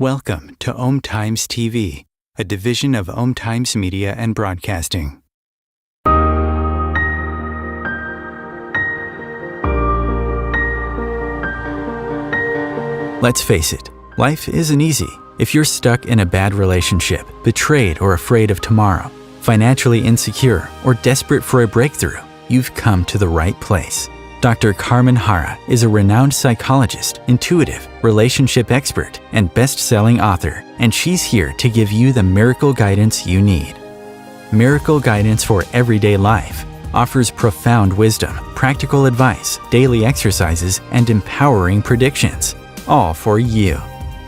Welcome to Om Times TV, a division of Om Times Media and Broadcasting. Let's face it, life isn't easy. If you're stuck in a bad relationship, betrayed or afraid of tomorrow, financially insecure, or desperate for a breakthrough, you've come to the right place. Dr. Carmen Harra is a renowned psychologist, intuitive, relationship expert, and best-selling author, and she's here to give you the miracle guidance you need. Miracle Guidance for Everyday Life offers profound wisdom, practical advice, daily exercises, and empowering predictions, all for you.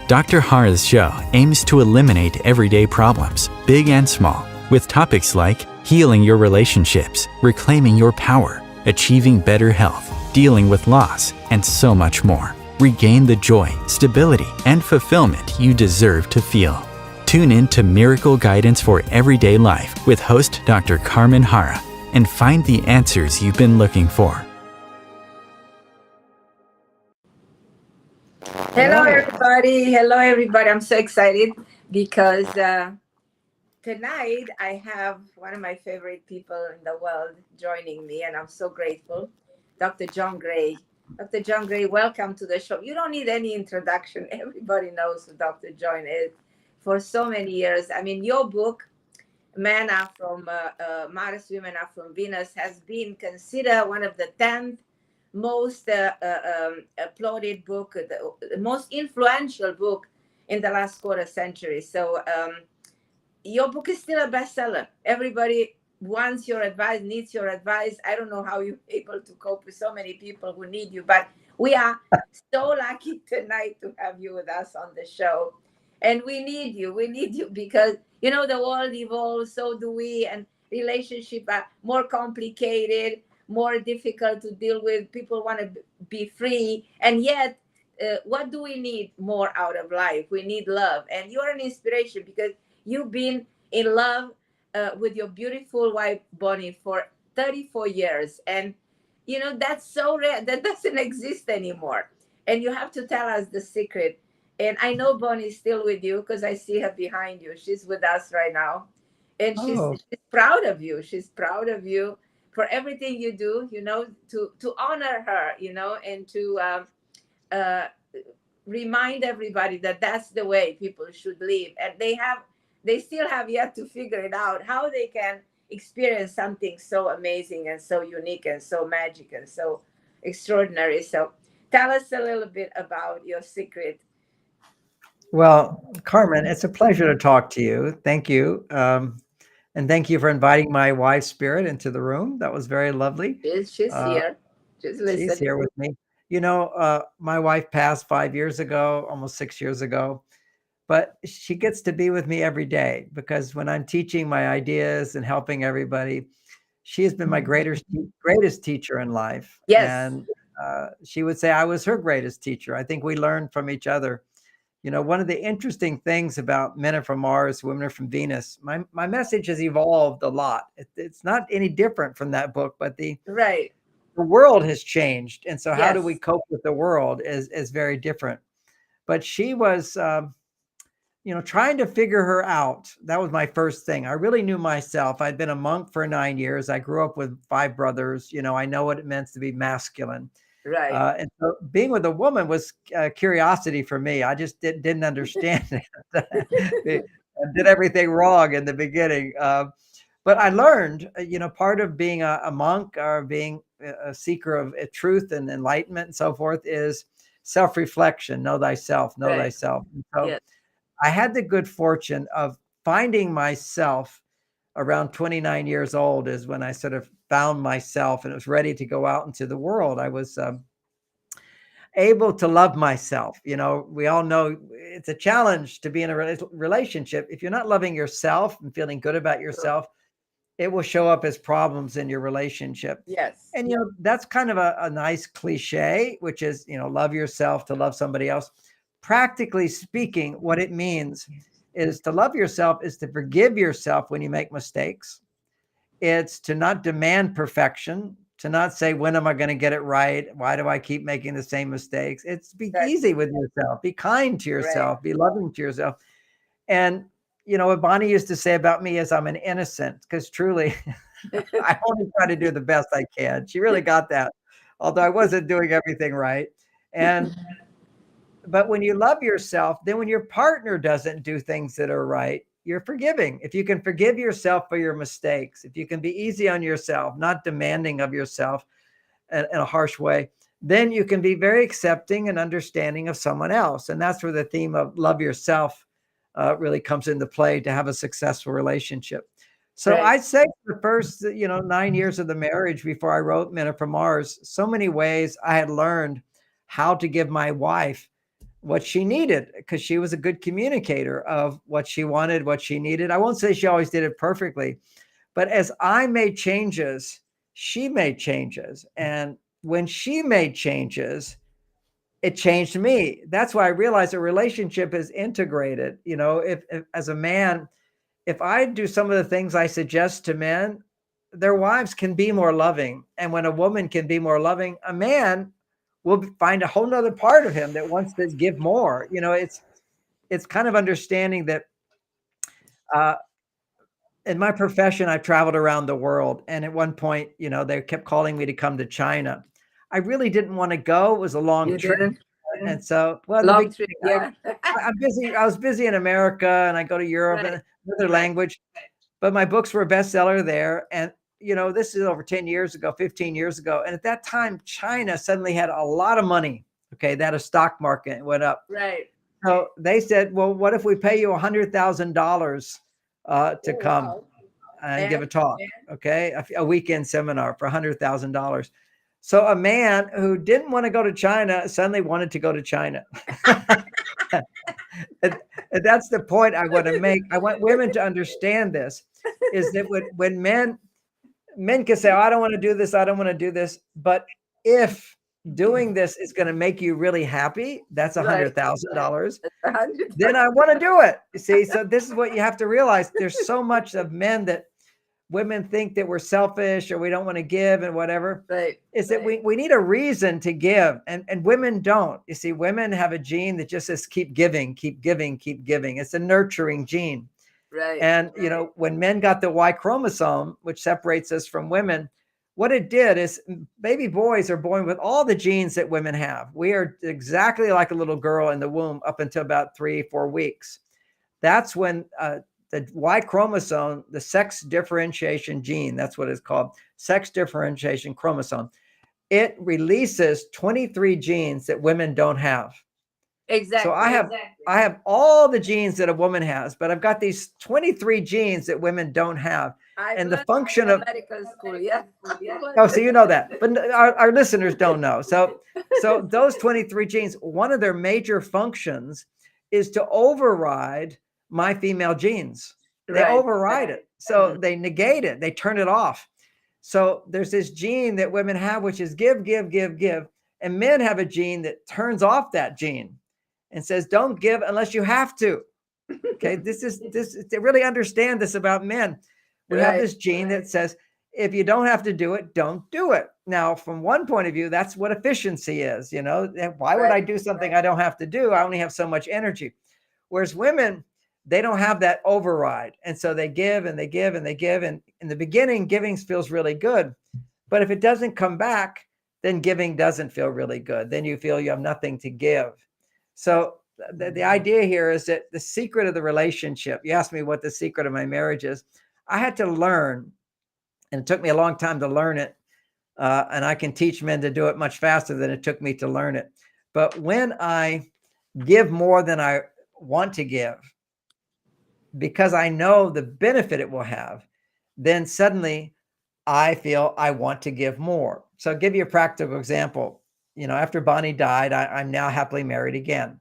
Dr. Harra's show aims to eliminate everyday problems, big and small, with topics like healing your relationships, reclaiming your power, achieving better health, dealing with loss, and so much more. Regain the joy, stability, and fulfillment you deserve to feel. Tune in to Miracle Guidance for Everyday Life with host Dr. Carmen Harra and find the answers you've been looking for. Hello, everybody. Hello, everybody. I'm so excited because tonight I have one of my favorite people in the world joining me, and I'm so grateful. Dr. John Gray. Dr. John Gray, welcome to the show. You don't need any introduction. Everybody knows who Dr. John is for so many years. I mean, your book, Men Are From Mars, Women Are From Venus, has been considered one of the 10 most applauded book, the most influential book in the last quarter century. So your book is still a bestseller. Everybody wants your advice, needs your advice. I don't know how you're able to cope with so many people who need you, but we are so lucky tonight to have you with us on the show. And we need you. We need you because, you know, the world evolves, so do we, and relationships are more complicated, more difficult to deal with. People want to be free. And yet, what do we need more out of life? We need love. And you're an inspiration because you've been in love with your beautiful wife, Bonnie, for 34 years. And, you know, that's so rare. That doesn't exist anymore. And you have to tell us the secret. And I know Bonnie's still with you because I see her behind you. She's with us right now. And Oh, she's proud of you. She's proud of you for everything you do, to honor her, and to uh, remind everybody that that's the way people should live. And they still have yet to figure it out how they can experience something so amazing and so unique and so magic and so extraordinary. So tell us a little bit about your secret. well, Carmen, it's a pleasure to talk to you. Thank you. And thank you for inviting my wife, Spirit, into the room. That was very lovely. She's Uh, here. Just she's listen. here with me. My wife passed 5 years ago, almost 6 years ago, but she gets to be with me every day because when I'm teaching my ideas and helping everybody, she has been my greatest teacher in life. Yes. And she would say I was her greatest teacher. I think we learned from each other. One of the interesting things about Men Are from Mars, Women Are from Venus, my message has evolved a lot. It's not any different from that book, but Right. the world has changed. And so how do we Yes. cope with the world is very different. But she was, trying to figure her out. That was my first thing. I really knew myself. I'd been a monk for 9 years. I grew up with 5 brothers. I know what it meant to be masculine. Right. And so being with a woman was curiosity for me. I just didn't understand it. I did everything wrong in the beginning. But I learned, part of being a monk or being a seeker of truth and enlightenment and so forth is self-reflection. Know thyself, know Right. thyself. And so Yes. I had the good fortune of finding myself around 29 years old is when I sort of found myself and was ready to go out into the world. I was able to love myself. We all know it's a challenge to be in a relationship. If you're not loving yourself and feeling good about yourself, it will show up as problems in your relationship. Yes. And, that's kind of a nice cliche, which is, love yourself to love somebody else. Practically speaking, what it means is to love yourself is to forgive yourself when you make mistakes. It's to not demand perfection, to not say, when am I going to get it right? Why do I keep making the same mistakes? It's be That's easy with yourself, be kind to right. yourself, be loving to yourself. And, what Bonnie used to say about me is I'm an innocent, because truly, I only try to do the best I can. She really got that, although I wasn't doing everything right. But when you love yourself, then when your partner doesn't do things that are right, you're forgiving. If you can forgive yourself for your mistakes, if you can be easy on yourself, not demanding of yourself in a harsh way, then you can be very accepting and understanding of someone else. And that's where the theme of love yourself really comes into play to have a successful relationship. So Right. I'd say the first, 9 years of the marriage before I wrote Men Are from Mars, so many ways I had learned how to give my wife what she needed because she was a good communicator of what she wanted, what she needed. I won't say she always did it perfectly, but as I made changes, she made changes. And when she made changes, it changed me. That's why I realized a relationship is integrated. If as a man, if I do some of the things I suggest to men, their wives can be more loving. And when a woman can be more loving, a man will find a whole nother part of him that wants to give more. It's kind of understanding that uh, in my profession, I've traveled around the world. And at one point, they kept calling me to come to China. I really didn't want to go. It was a long You trip. didn't. And so, well, in the Long trip. beginning, Yeah. I'm busy. I was busy in America and I go to Europe Right. and another Right. language, but my books were a bestseller there. And, this is over 10 years ago, 15 years ago. And at that time, China suddenly had a lot of money. Okay. They had a stock market, it went up. Right. So they said, well, what if we pay you $100,000 to Oh, come wow. and give And a talk? Okay. A weekend seminar for $100,000. So a man who didn't want to go to China suddenly wanted to go to China. and, and that's the point I want to make. I want women to understand this is that when men can say, oh, I don't want to do this. I don't want to do this. But if doing this is going to make you really happy, that's right. $100,000. That's 100. Then I want to do it. You see, so this is what you have to realize. There's so much of men that women think that we're selfish or we don't want to give and whatever, Right. is that we need a reason to give. And women don't. You see, women have a gene that just says keep giving, keep giving, keep giving. It's a nurturing gene. Right. And, you know, when men got the Y chromosome, which separates us from women, what it did is baby boys are born with all the genes that women have. We are exactly like a little girl in the womb up until about 3-4 weeks. That's when the Y chromosome, the sex differentiation gene, that's what it's called, sex differentiation chromosome, it releases 23 genes that women don't have. Exactly. So I have all the genes that a woman has, but I've got these 23 genes that women don't have. And the function of medical school, yeah. Oh, so you know that, but our listeners don't know. So those 23 genes, one of their major functions is to override my female genes. They override it. So they negate it. They turn it off. So there's this gene that women have, which is give, give, give, give. And men have a gene that turns off that gene and says, don't give unless you have to. Okay. This to really understand this about men. We have this gene that says, if you don't have to do it, don't do it. Now, from one point of view, that's what efficiency is. You know, why would I do something I don't have to do? I only have so much energy. Whereas women, they don't have that override. And so they give and they give and they give. And in the beginning, giving feels really good. But if it doesn't come back, then giving doesn't feel really good. Then you feel you have nothing to give. So the idea here is that the secret of the relationship, you asked me what the secret of my marriage is. I had to learn, and it took me a long time to learn it. And I can teach men to do it much faster than it took me to learn it. But when I give more than I want to give, because I know the benefit it will have, then suddenly I feel I want to give more. So I'll give you a practical example. You know, after Bonnie died, I'm now happily married again.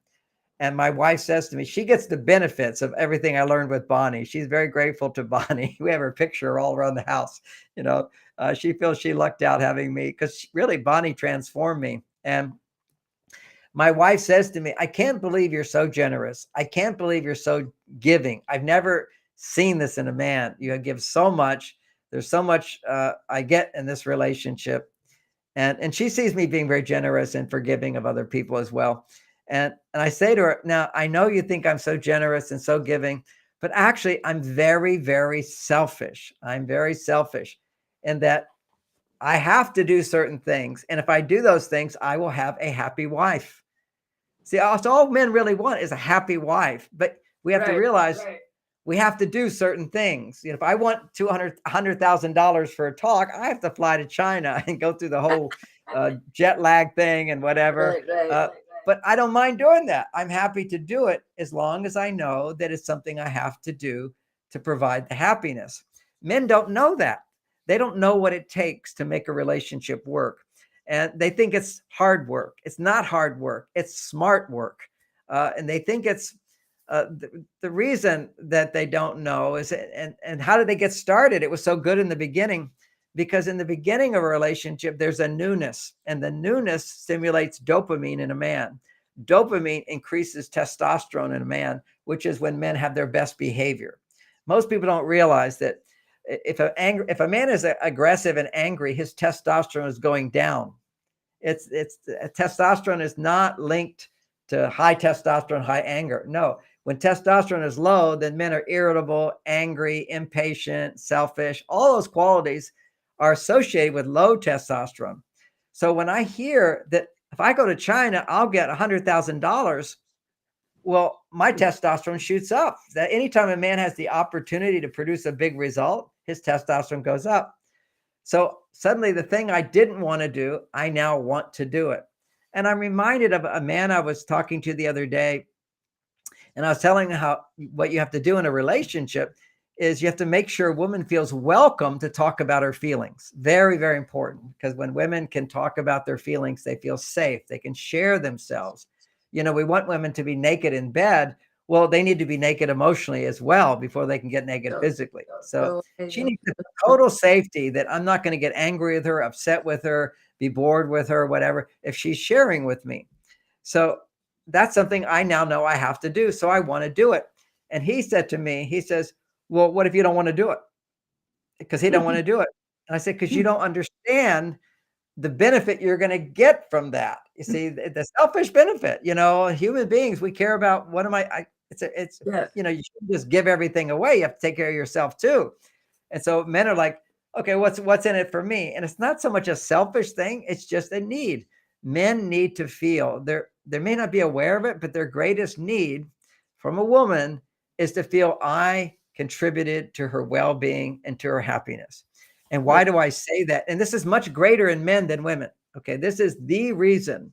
And my wife says to me, she gets the benefits of everything I learned with Bonnie. She's very grateful to Bonnie. We have her picture all around the house. You know, she feels she lucked out having me because really Bonnie transformed me. And my wife says to me, I can't believe you're so generous. I can't believe you're so giving. I've never seen this in a man. You give so much. There's so much I get in this relationship. And she sees me being very generous and forgiving of other people as well. And I say to her, now, I know you think I'm so generous and so giving, but actually I'm very, very selfish. I'm very selfish in that I have to do certain things. And if I do those things, I will have a happy wife. See, that's all men really want is a happy wife. But we have to realize we have to do certain things. You know, if I want $100,000 for a talk, I have to fly to China and go through the whole jet lag thing and whatever. But I don't mind doing that. I'm happy to do it as long as I know that it's something I have to do to provide the happiness. Men don't know that. They don't know what it takes to make a relationship work. And they think it's hard work. It's not hard work. It's smart work. And they think it's the reason that they don't know is, and how did they get started? It was so good in the beginning. Because in the beginning of a relationship, there's a newness, and the newness stimulates dopamine in a man. Dopamine increases testosterone in a man, which is when men have their best behavior. Most people don't realize that if a man is aggressive and angry, his testosterone is going down. It's testosterone is not linked to high testosterone, high anger. No, when testosterone is low, then men are irritable, angry, impatient, selfish. All those qualities are associated with low testosterone. So when I hear that if I go to China, I'll get $100,000, well, my testosterone shoots up. That anytime a man has the opportunity to produce a big result, his testosterone goes up. So suddenly the thing I didn't want to do, I now want to do it. And I'm reminded of a man I was talking to the other day, and I was telling him how what you have to do in a relationship is you have to make sure a woman feels welcome to talk about her feelings. Very, very important, because when women can talk about their feelings, they feel safe. They can share themselves. You know, we want women to be naked in bed. Well, they need to be naked emotionally as well before they can get naked physically. So she needs total safety that I'm not going to get angry with her, upset with her, be bored with her, whatever, if she's sharing with me. So that's something I now know I have to do. So I want to do it. And he said to me, he says, well, what if you don't want to do it? because he don't want to do it. And I said, because you don't understand the benefit you're going to get from that. You see, the selfish benefit, human beings, we care about what am it's, Yes. you shouldn't just give everything away. You have to take care of yourself too. And so men are like, okay, what's in it for me? And it's not so much a selfish thing. It's just a need. Men need to feel they may not be aware of it, but their greatest need from a woman is to feel I contributed to her well-being and to her happiness. And why do I say that? And this is much greater in men than women. Okay. This is the reason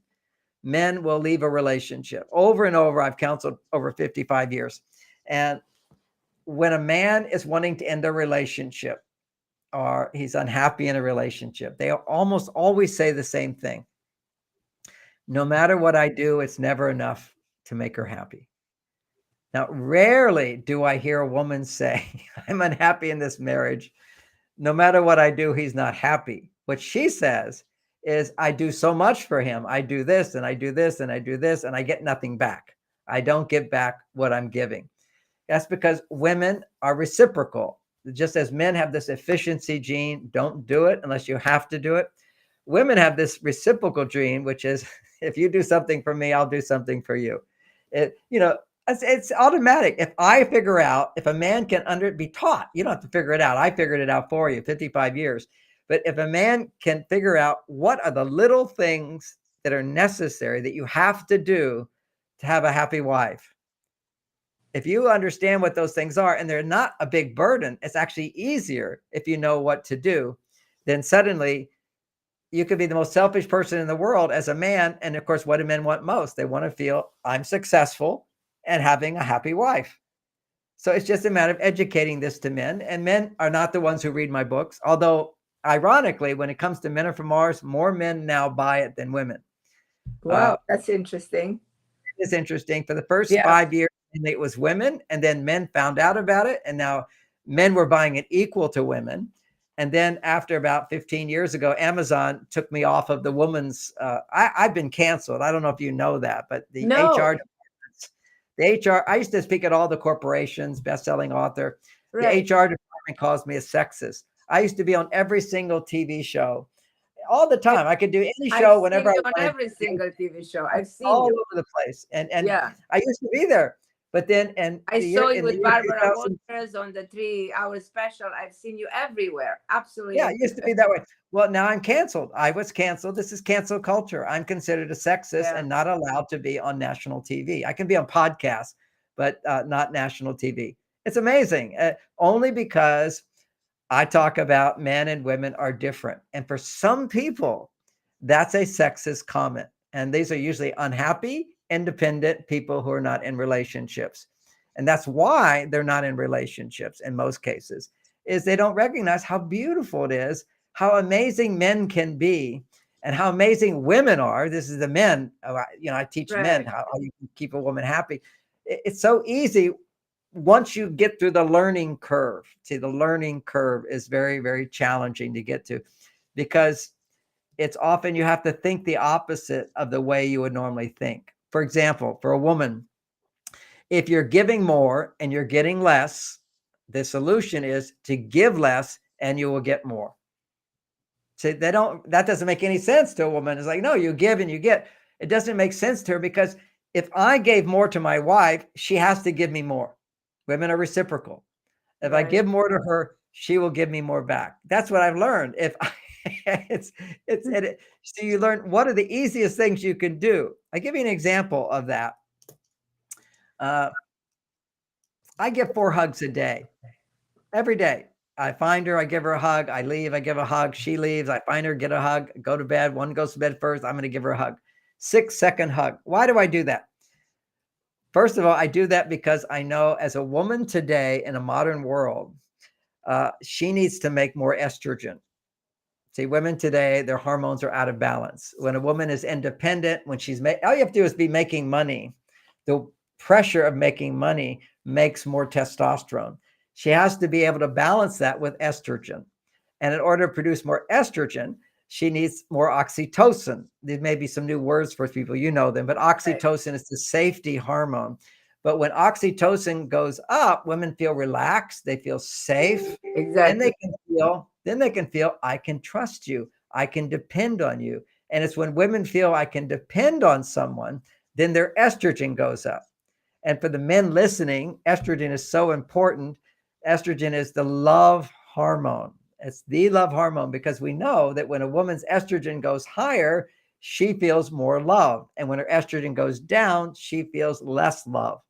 men will leave a relationship over and over. I've counseled over 55 years. And when a man is wanting to end a relationship or he's unhappy in a relationship, they almost always say the same thing. No matter what I do, it's never enough to make her happy. Now, rarely do I hear a woman say, I'm unhappy in this marriage. No matter what I do, he's not happy. What she says is, I do so much for him. I do this and I do this and I do this, and I get nothing back. I don't get back what I'm giving. That's because women are reciprocal. Just as men have this efficiency gene, don't do it unless you have to do it. Women have this reciprocal gene, which is, if you do something for me, I'll do something for you. It's automatic. If I figure out, if a man can be taught, you don't have to figure it out. I figured it out for you, 55 years. But if a man can figure out what are the little things that are necessary that you have to do to have a happy wife, if you understand what those things are, and they're not a big burden, it's actually easier if you know what to do, then suddenly you could be the most selfish person in the world as a man. And of course, what do men want most? They want to feel I'm successful and having a happy wife. So it's just a matter of educating this to men. And men are not the ones who read my books. Although, ironically, when it comes to Men Are From Mars, more men now buy it than women. Wow, that's interesting. It's interesting. For the first 5 years, it was women, and then men found out about it. And now men were buying it equal to women. And then after about 15 years ago, Amazon took me off of the woman's, I've been canceled. I don't know if you know that, but the HR departments, I used to speak at all the corporations, best-selling author. Right. The HR department calls me a sexist. I used to be on every single TV show all the time. I could do any show whenever I wanted. On every single TV show. I've seen all you over the place. And I used to be there. But then, and I saw you with Barbara Walters on the 3-hour special. I've seen you everywhere. Absolutely. Yeah, it used to be that way. Well, now I'm canceled. I was canceled. This is cancel culture. I'm considered a sexist and not allowed to be on national TV. I can be on podcasts, but not national TV. It's amazing. Only because I talk about men and women are different. And for some people, that's a sexist comment. And these are usually unhappy, independent people who are not in relationships. And that's why they're not in relationships in most cases, is they don't recognize how beautiful it is, how amazing men can be, and how amazing women are. This is the men, I teach men how you can keep a woman happy. It's so easy once you get through the learning curve. See, the learning curve is very, very challenging to get to, because it's often you have to think the opposite of the way you would normally think. For example, for a woman, if you're giving more and you're getting less, the solution is to give less and you will get more. See, that doesn't make any sense to a woman. It's like, no, you give and you get. It doesn't make sense to her, because if I gave more to my wife, she has to give me more. Women are reciprocal. If I give more to her, she will give me more back. That's what I've learned. So you learn what are the easiest things you can do. I give you an example of that. I give 4 hugs a day, every day. I find her, I give her a hug. I leave, I give a hug. She leaves, I find her, get a hug, go to bed. One goes to bed first. I'm going to give her a hug. 6-second hug. Why do I do that? First of all, I do that because I know as a woman today in a modern world, she needs to make more estrogen. See, women today, their hormones are out of balance. When a woman is independent, when she's all you have to do is be making money. The pressure of making money makes more testosterone. She has to be able to balance that with estrogen. And in order to produce more estrogen, she needs more oxytocin. There may be some new words for people, you know them, but oxytocin is the safety hormone. But when oxytocin goes up, women feel relaxed, they feel safe. Exactly. Then they can feel I can trust you, I can depend on you. And it's when women feel I can depend on someone, then their estrogen goes up. And for the men listening, estrogen is so important. Estrogen is the love hormone. It's the love hormone because we know that when a woman's estrogen goes higher, she feels more love. And when her estrogen goes down, she feels less love.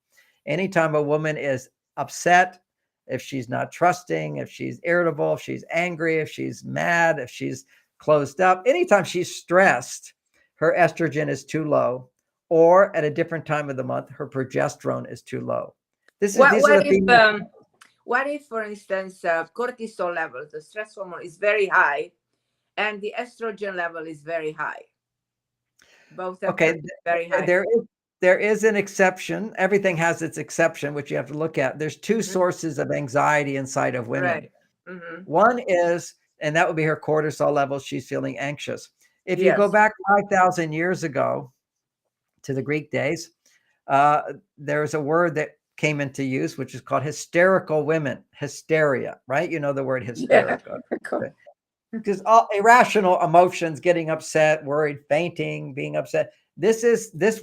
Anytime a woman is upset, if she's not trusting, if she's irritable, if she's angry, if she's mad, if she's closed up, anytime she's stressed, her estrogen is too low, or at a different time of the month, her progesterone is too low. These are the female. What if, for instance, cortisol levels, the stress hormone, is very high, and the estrogen level is very high? Both of them very high. There is an exception. Everything has its exception, which you have to look at. There's two sources of anxiety inside of women. Right. Mm-hmm. One is, and that would be her cortisol levels. She's feeling anxious. If you go back 5,000 years ago to the Greek days, there's a word that came into use, which is called hysterical women, hysteria, right? You know the word hysterical. Yeah. Because all irrational emotions, getting upset, worried, fainting, being upset. This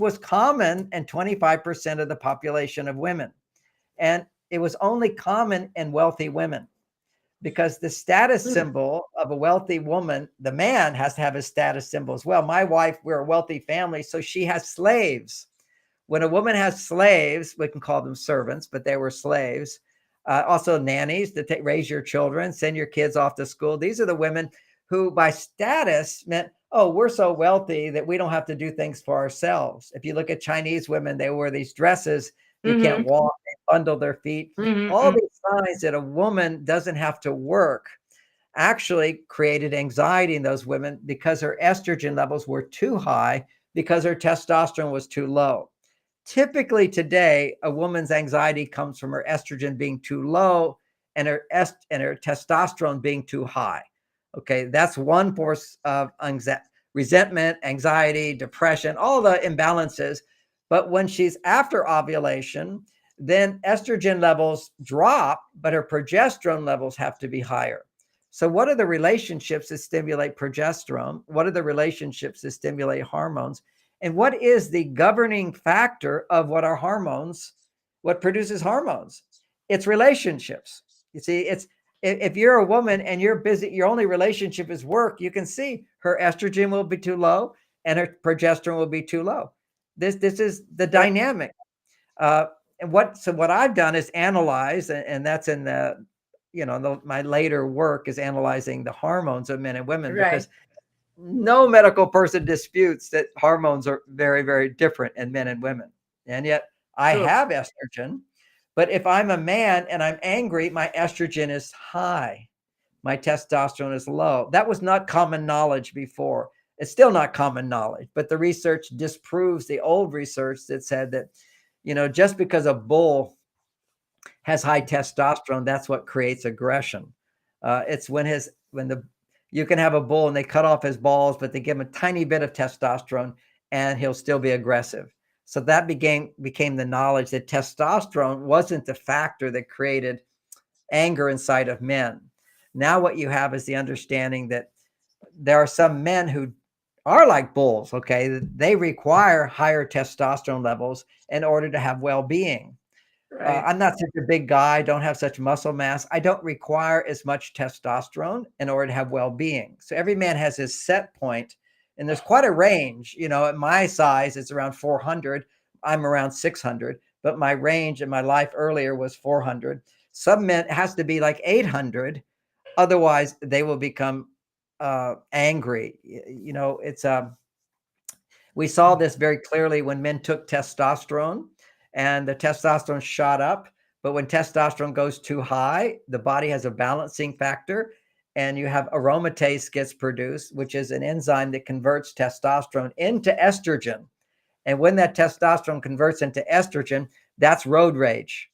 was common in 25% of the population of women. And it was only common in wealthy women because the status symbol of a wealthy woman, the man has to have a status symbol as well. My wife, we're a wealthy family, so she has slaves. When a woman has slaves, we can call them servants, but they were slaves. Also nannies to raise your children, send your kids off to school. These are the women who by status meant, oh, we're so wealthy that we don't have to do things for ourselves. If you look at Chinese women, they wear these dresses. You can't walk, they bundle their feet. All these signs that a woman doesn't have to work actually created anxiety in those women because her estrogen levels were too high because her testosterone was too low. Typically today, a woman's anxiety comes from her estrogen being too low and her testosterone being too high. Okay, that's one force of resentment, anxiety, depression, all the imbalances. But when she's after ovulation, then estrogen levels drop, but her progesterone levels have to be higher. So what are the relationships that stimulate progesterone? What are the relationships that stimulate hormones? And what is the governing factor of what our hormones, what produces hormones? It's relationships. You see, if you're a woman and you're busy, your only relationship is work, you can see her estrogen will be too low and her progesterone will be too low. This is the dynamic. And what I've done is analyze, and that's in my later work is analyzing the hormones of men and women, because no medical person disputes that hormones are very, very different in men and women. And yet I have estrogen, but if I'm a man and I'm angry, my estrogen is high. My testosterone is low. That was not common knowledge before. It's still not common knowledge, but the research disproves the old research that said that, just because a bull has high testosterone, that's what creates aggression. It's you can have a bull and they cut off his balls, but they give him a tiny bit of testosterone and he'll still be aggressive. So that became the knowledge that testosterone wasn't the factor that created anger inside of men. Now what you have is the understanding that there are some men who are like bulls, okay? They require higher testosterone levels in order to have well-being. I'm not such a big guy, don't have such muscle mass. I don't require as much testosterone in order to have well-being. So every man has his set point, and there's quite a range. At my size, it's around 400. I'm around 600, but my range in my life earlier was 400. Some men, it has to be like 800. Otherwise, they will become angry. We saw this very clearly when men took testosterone. And the testosterone shot up. But when testosterone goes too high, the body has a balancing factor and you have aromatase gets produced, which is an enzyme that converts testosterone into estrogen. And when that testosterone converts into estrogen, that's road rage.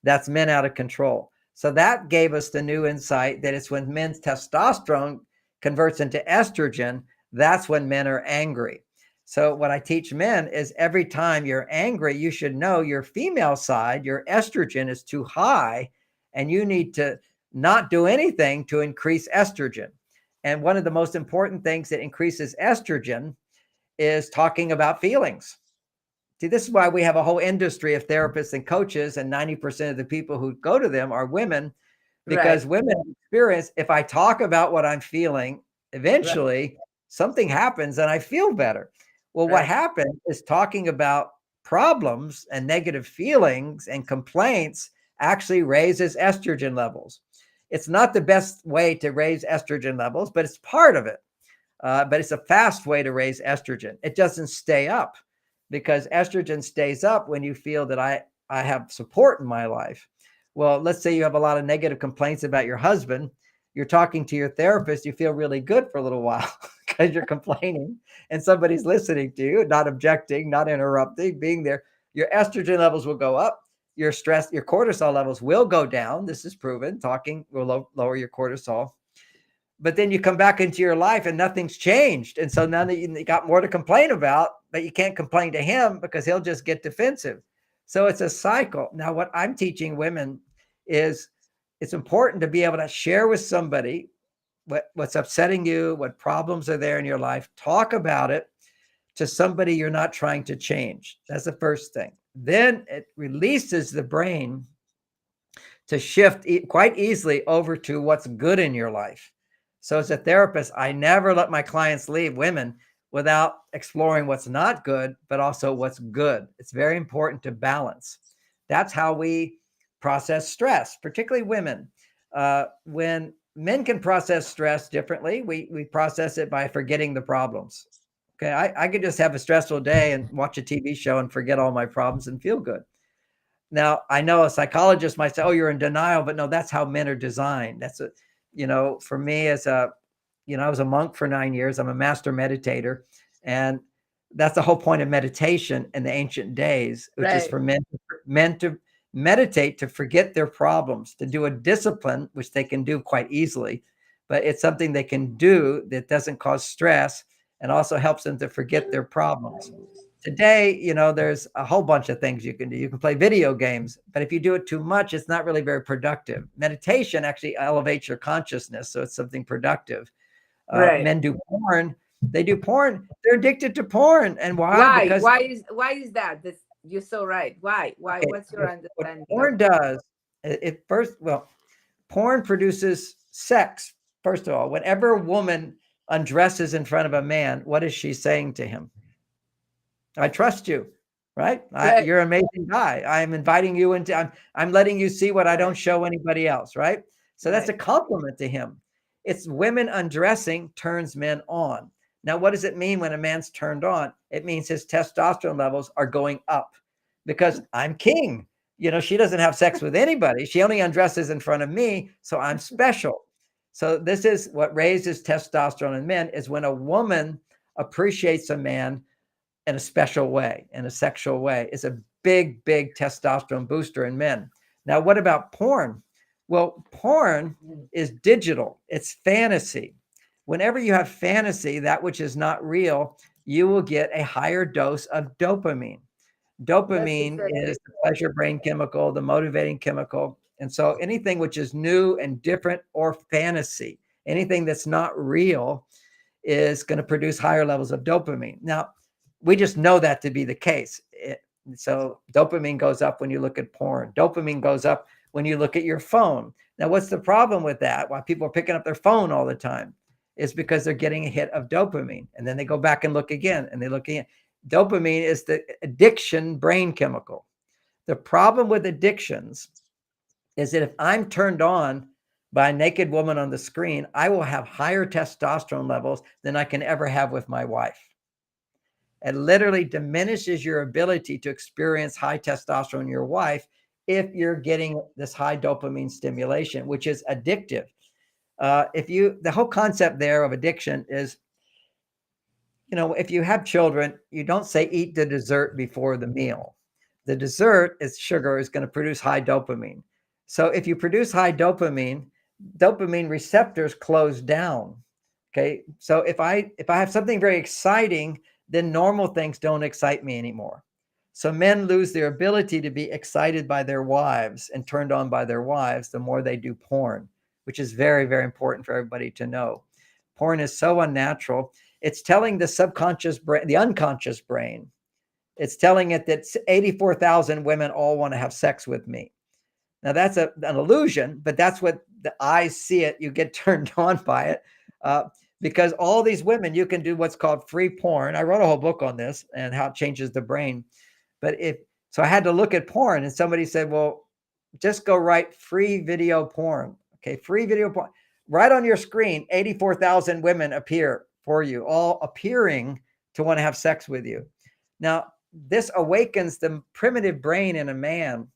That's men out of control. So that gave us the new insight that it's when men's testosterone converts into estrogen, that's when men are angry. So what I teach men is every time you're angry, you should know your female side, your estrogen is too high, and you need to not do anything to increase estrogen. And one of the most important things that increases estrogen is talking about feelings. See, this is why we have a whole industry of therapists and coaches, and 90% of the people who go to them are women, Right. because women experience, if I talk about what I'm feeling, Right. eventually something happens and I feel better. Well, what Right. happens is talking about problems and negative feelings and complaints actually raises estrogen levels. It's not the best way to raise estrogen levels, but it's part of it. But it's a fast way to raise estrogen. It doesn't stay up, because estrogen stays up when you feel that I have support in my life. Well, let's say you have a lot of negative complaints about your husband. You're talking to your therapist, you feel really good for a little while because you're complaining and somebody's listening to you, not objecting, not interrupting, being there. Your estrogen levels will go up. Your stress, your cortisol levels will go down. This is proven. Talking will lower your cortisol. But then you come back into your life and nothing's changed. And so now that you got more to complain about, but you can't complain to him because he'll just get defensive. So it's a cycle. Now, what I'm teaching women is it's important to be able to share with somebody what's upsetting you, what problems are there in your life. Talk about it to somebody you're not trying to change. That's the first thing. Then it releases the brain to shift quite easily over to what's good in your life. So as a therapist, I never let my clients leave, women, without exploring what's not good, but also what's good. It's very important to balance. That's how we process stress, particularly women. When men can process stress differently, we process it by forgetting the problems. Okay, I could just have a stressful day and watch a TV show and forget all my problems and feel good. Now, I know a psychologist might say, "Oh, you're in denial," but no, that's how men are designed. That's a, for me as a, I was a monk for 9 years. I'm a master meditator, and that's the whole point of meditation in the ancient days, which is Right. for men to meditate, to forget their problems, to do a discipline, which they can do quite easily, but it's something they can do that doesn't cause stress and also helps them to forget their problems. Today, there's a whole bunch of things you can do. You can play video games, but if you do it too much, it's not really very productive. Meditation actually elevates your consciousness, so it's something productive. Right. Men do porn. They do porn. They're addicted to porn. And why? Why? Because Why is that? This, you're so right. Why? okay, What's your what understanding of porn does, it first, well, porn produces sex. First of all, whenever a woman undresses in front of a man, what is she saying to him? I trust you, right? right? You're an amazing guy. I'm inviting you into, I'm letting you see what I don't show anybody else, right? So that's a Right. compliment to him. It's women undressing turns men on. Now, what does it mean when a man's turned on? It means his testosterone levels are going up because I'm king. She doesn't have sex with anybody. She only undresses in front of me. So I'm special. So this is what raises testosterone in men, is when a woman appreciates a man in a special way, in a sexual way. It's a big, big testosterone booster in men. Now, what about porn? Well, porn is digital, it's fantasy. Whenever you have fantasy, that which is not real, you will get a higher dose of dopamine. That's Dopamine exactly is the pleasure brain chemical, the motivating chemical. And so anything which is new and different or fantasy, anything that's not real, is going to produce higher levels of dopamine. Now, we just know that to be the case. So dopamine goes up when you look at porn. Dopamine goes up when you look at your phone. Now, what's the problem with that? Why people are picking up their phone all the time is because they're getting a hit of dopamine. And then they go back and look again, and they look again. Dopamine is the addiction brain chemical. The problem with addictions is that if I'm turned on by a naked woman on the screen, I will have higher testosterone levels than I can ever have with my wife. It literally diminishes your ability to experience high testosterone in your wife if you're getting this high dopamine stimulation, which is addictive. The whole concept there of addiction is, if you have children, you don't say eat the dessert before the meal. The dessert is sugar, is going to produce high dopamine. So if you produce high dopamine, dopamine receptors close down. Okay. So if I have something very exciting then normal things don't excite me anymore. So men lose their ability to be excited by their wives and turned on by their wives the more they do porn, which is very, very important for everybody to know. Porn is so unnatural. It's telling the subconscious brain, the unconscious brain, it's telling it that 84,000 women all want to have sex with me. Now that's an illusion, but that's what the eyes see it. You get turned on by it because all these women, you can do what's called free porn. I wrote a whole book on this and how it changes the brain. But so I had to look at porn and somebody said, well, just go write free video porn. Okay, free video porn. Right on your screen, 84,000 women appear for you, all appearing to want to have sex with you. Now, this awakens the primitive brain in a man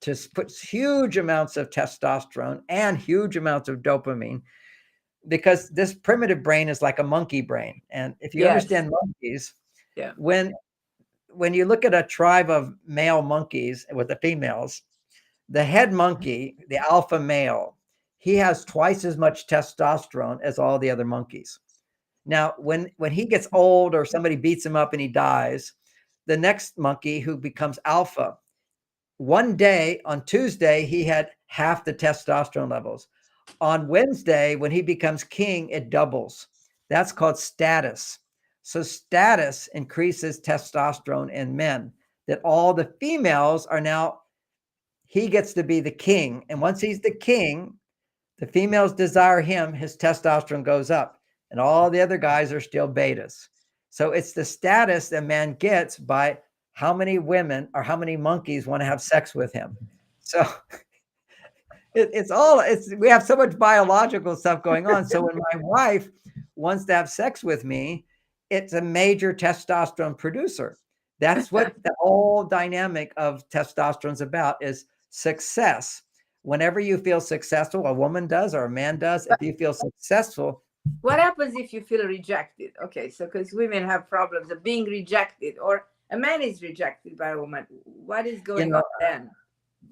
to put huge amounts of testosterone and huge amounts of dopamine, because this primitive brain is like a monkey brain. And if you understand monkeys, when you look at a tribe of male monkeys with the females, the head monkey, the alpha male, he has twice as much testosterone as all the other monkeys. Now, when he gets old or somebody beats him up and he dies, the next monkey who becomes alpha, one day on Tuesday, he had half the testosterone levels. On Wednesday, when he becomes king, it doubles. That's called status. So status increases testosterone in men, that all the females are now, he gets to be the king. And once he's the king, the females desire him, his testosterone goes up, and all the other guys are still betas. So it's the status that man gets by how many women or how many monkeys want to have sex with him. So we have so much biological stuff going on. So when my wife wants to have sex with me, it's a major testosterone producer. That's what the whole dynamic of testosterone is about, is success. Whenever you feel successful, a woman does or a man does, if you feel successful. What happens if you feel rejected? Okay, so because women have problems of being rejected, or a man is rejected by a woman. What is going on then?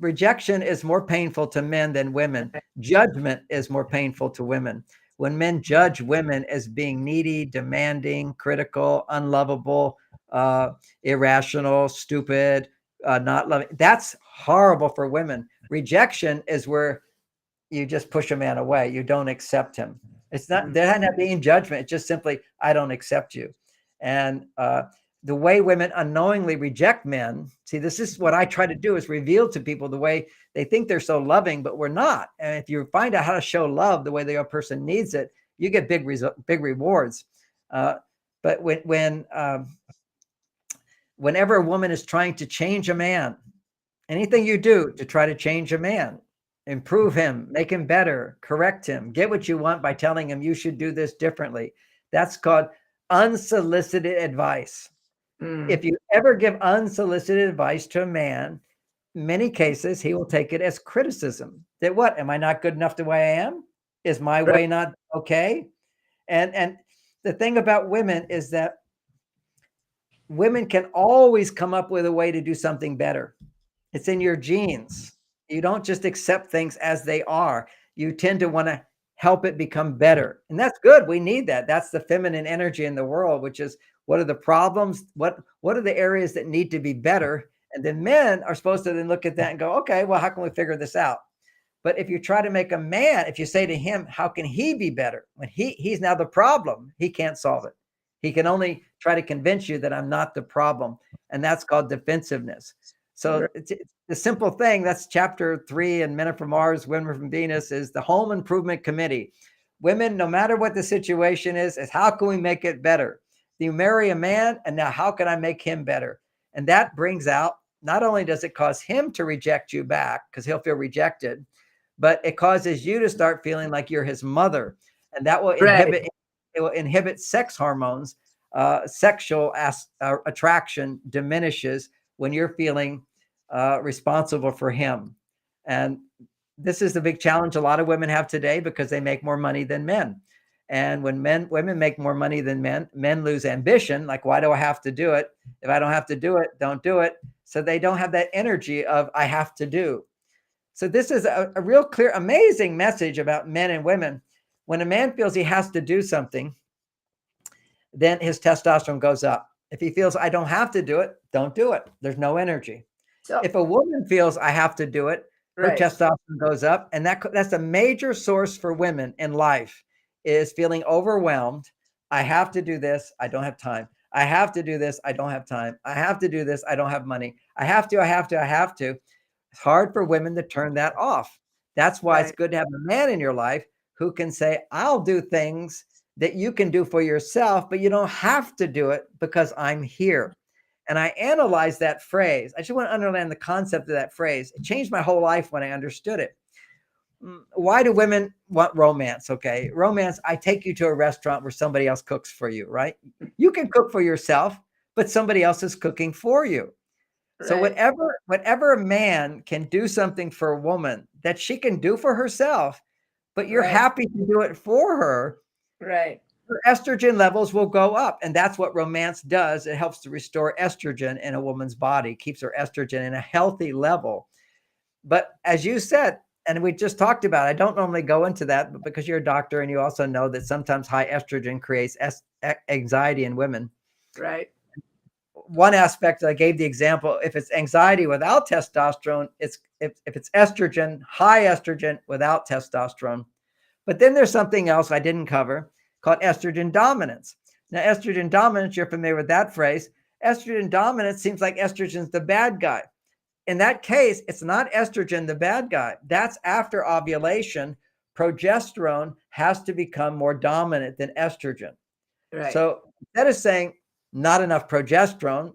Rejection is more painful to men than women. Judgment is more painful to women. When men judge women as being needy, demanding, critical, unlovable, irrational, stupid, not loving, that's horrible for women. Rejection is where you just push a man away. You don't accept him. It's not, there hasn't been judgment. It's just simply, I don't accept you. And the way women unknowingly reject men, see, this is what I try to do, is reveal to people the way they think they're so loving, but we're not. And if you find out how to show love the way the other person needs it, you get big rewards. But whenever a woman is trying to change a man, anything you do to try to change a man, improve him, make him better, correct him, get what you want by telling him you should do this differently, that's called unsolicited advice. If you ever give unsolicited advice to a man, in many cases, he will take it as criticism. That what, am I not good enough the way I am? Is my way not okay? And the thing about women is that women can always come up with a way to do something better. It's in your genes. You don't just accept things as they are. You tend to want to help it become better. And that's good. We need that. That's the feminine energy in the world, which is, what are the problems? What are the areas that need to be better? And then men are supposed to then look at that and go, okay, well, how can we figure this out? But if you try to make a man, if you say to him, how can he be better? When he's now the problem, he can't solve it. He can only try to convince you that I'm not the problem. And that's called defensiveness. So it's the simple thing, that's chapter 3 in Men Are From Mars, Women Are From Venus, is the Home Improvement Committee. Women, no matter what the situation is how can we make it better? You marry a man, and now how can I make him better? And that brings out, not only does it cause him to reject you back, because he'll feel rejected, but it causes you to start feeling like you're his mother. And that will inhibit sex hormones. Sexual attraction diminishes when you're feeling responsible for him. And this is the big challenge a lot of women have today, because they make more money than men. And when women make more money than men lose ambition. Like, why do I have to do it? If I don't have to do it, don't do it. So they don't have that energy of I have to do. So this is a real clear, amazing message about men and women. When a man feels he has to do something, then his testosterone goes up. If he feels I don't have to do it, don't do it. There's no energy. So If a woman feels I have to do it, her right, testosterone goes up, and that's a major source for women in life is feeling overwhelmed. I have to do this. I don't have time. I have to do this. I don't have time. I have to do this. I don't have money. I have to. I have to. I have to. It's hard for women to turn that off. That's why it's right, good to have a man in your life who can say, I'll do things that you can do for yourself, but you don't have to do it because I'm here. And I analyzed that phrase. I just want to understand the concept of that phrase. It changed my whole life when I understood it. Why do women want romance? Okay. Romance, I take you to a restaurant where somebody else cooks for you, right? You can cook for yourself, but somebody else is cooking for you. So right, whatever a man can do something for a woman that she can do for herself, but you're right, happy to do it for her, right, her estrogen levels will go up. And that's what romance does. It helps to restore estrogen in a woman's body, keeps her estrogen in a healthy level. But as you said, and we just talked about, I don't normally go into that, but because you're a doctor and you also know that sometimes high estrogen creates anxiety in women. right, One aspect I gave the example, if it's anxiety without testosterone, it's if it's estrogen, high estrogen without testosterone. But then there's something else I didn't cover called estrogen dominance. Now, estrogen dominance, you're familiar with that phrase. Estrogen dominance seems like estrogen's the bad guy. In that case, it's not estrogen the bad guy. That's after ovulation. Progesterone has to become more dominant than estrogen. right, So instead of saying not enough progesterone,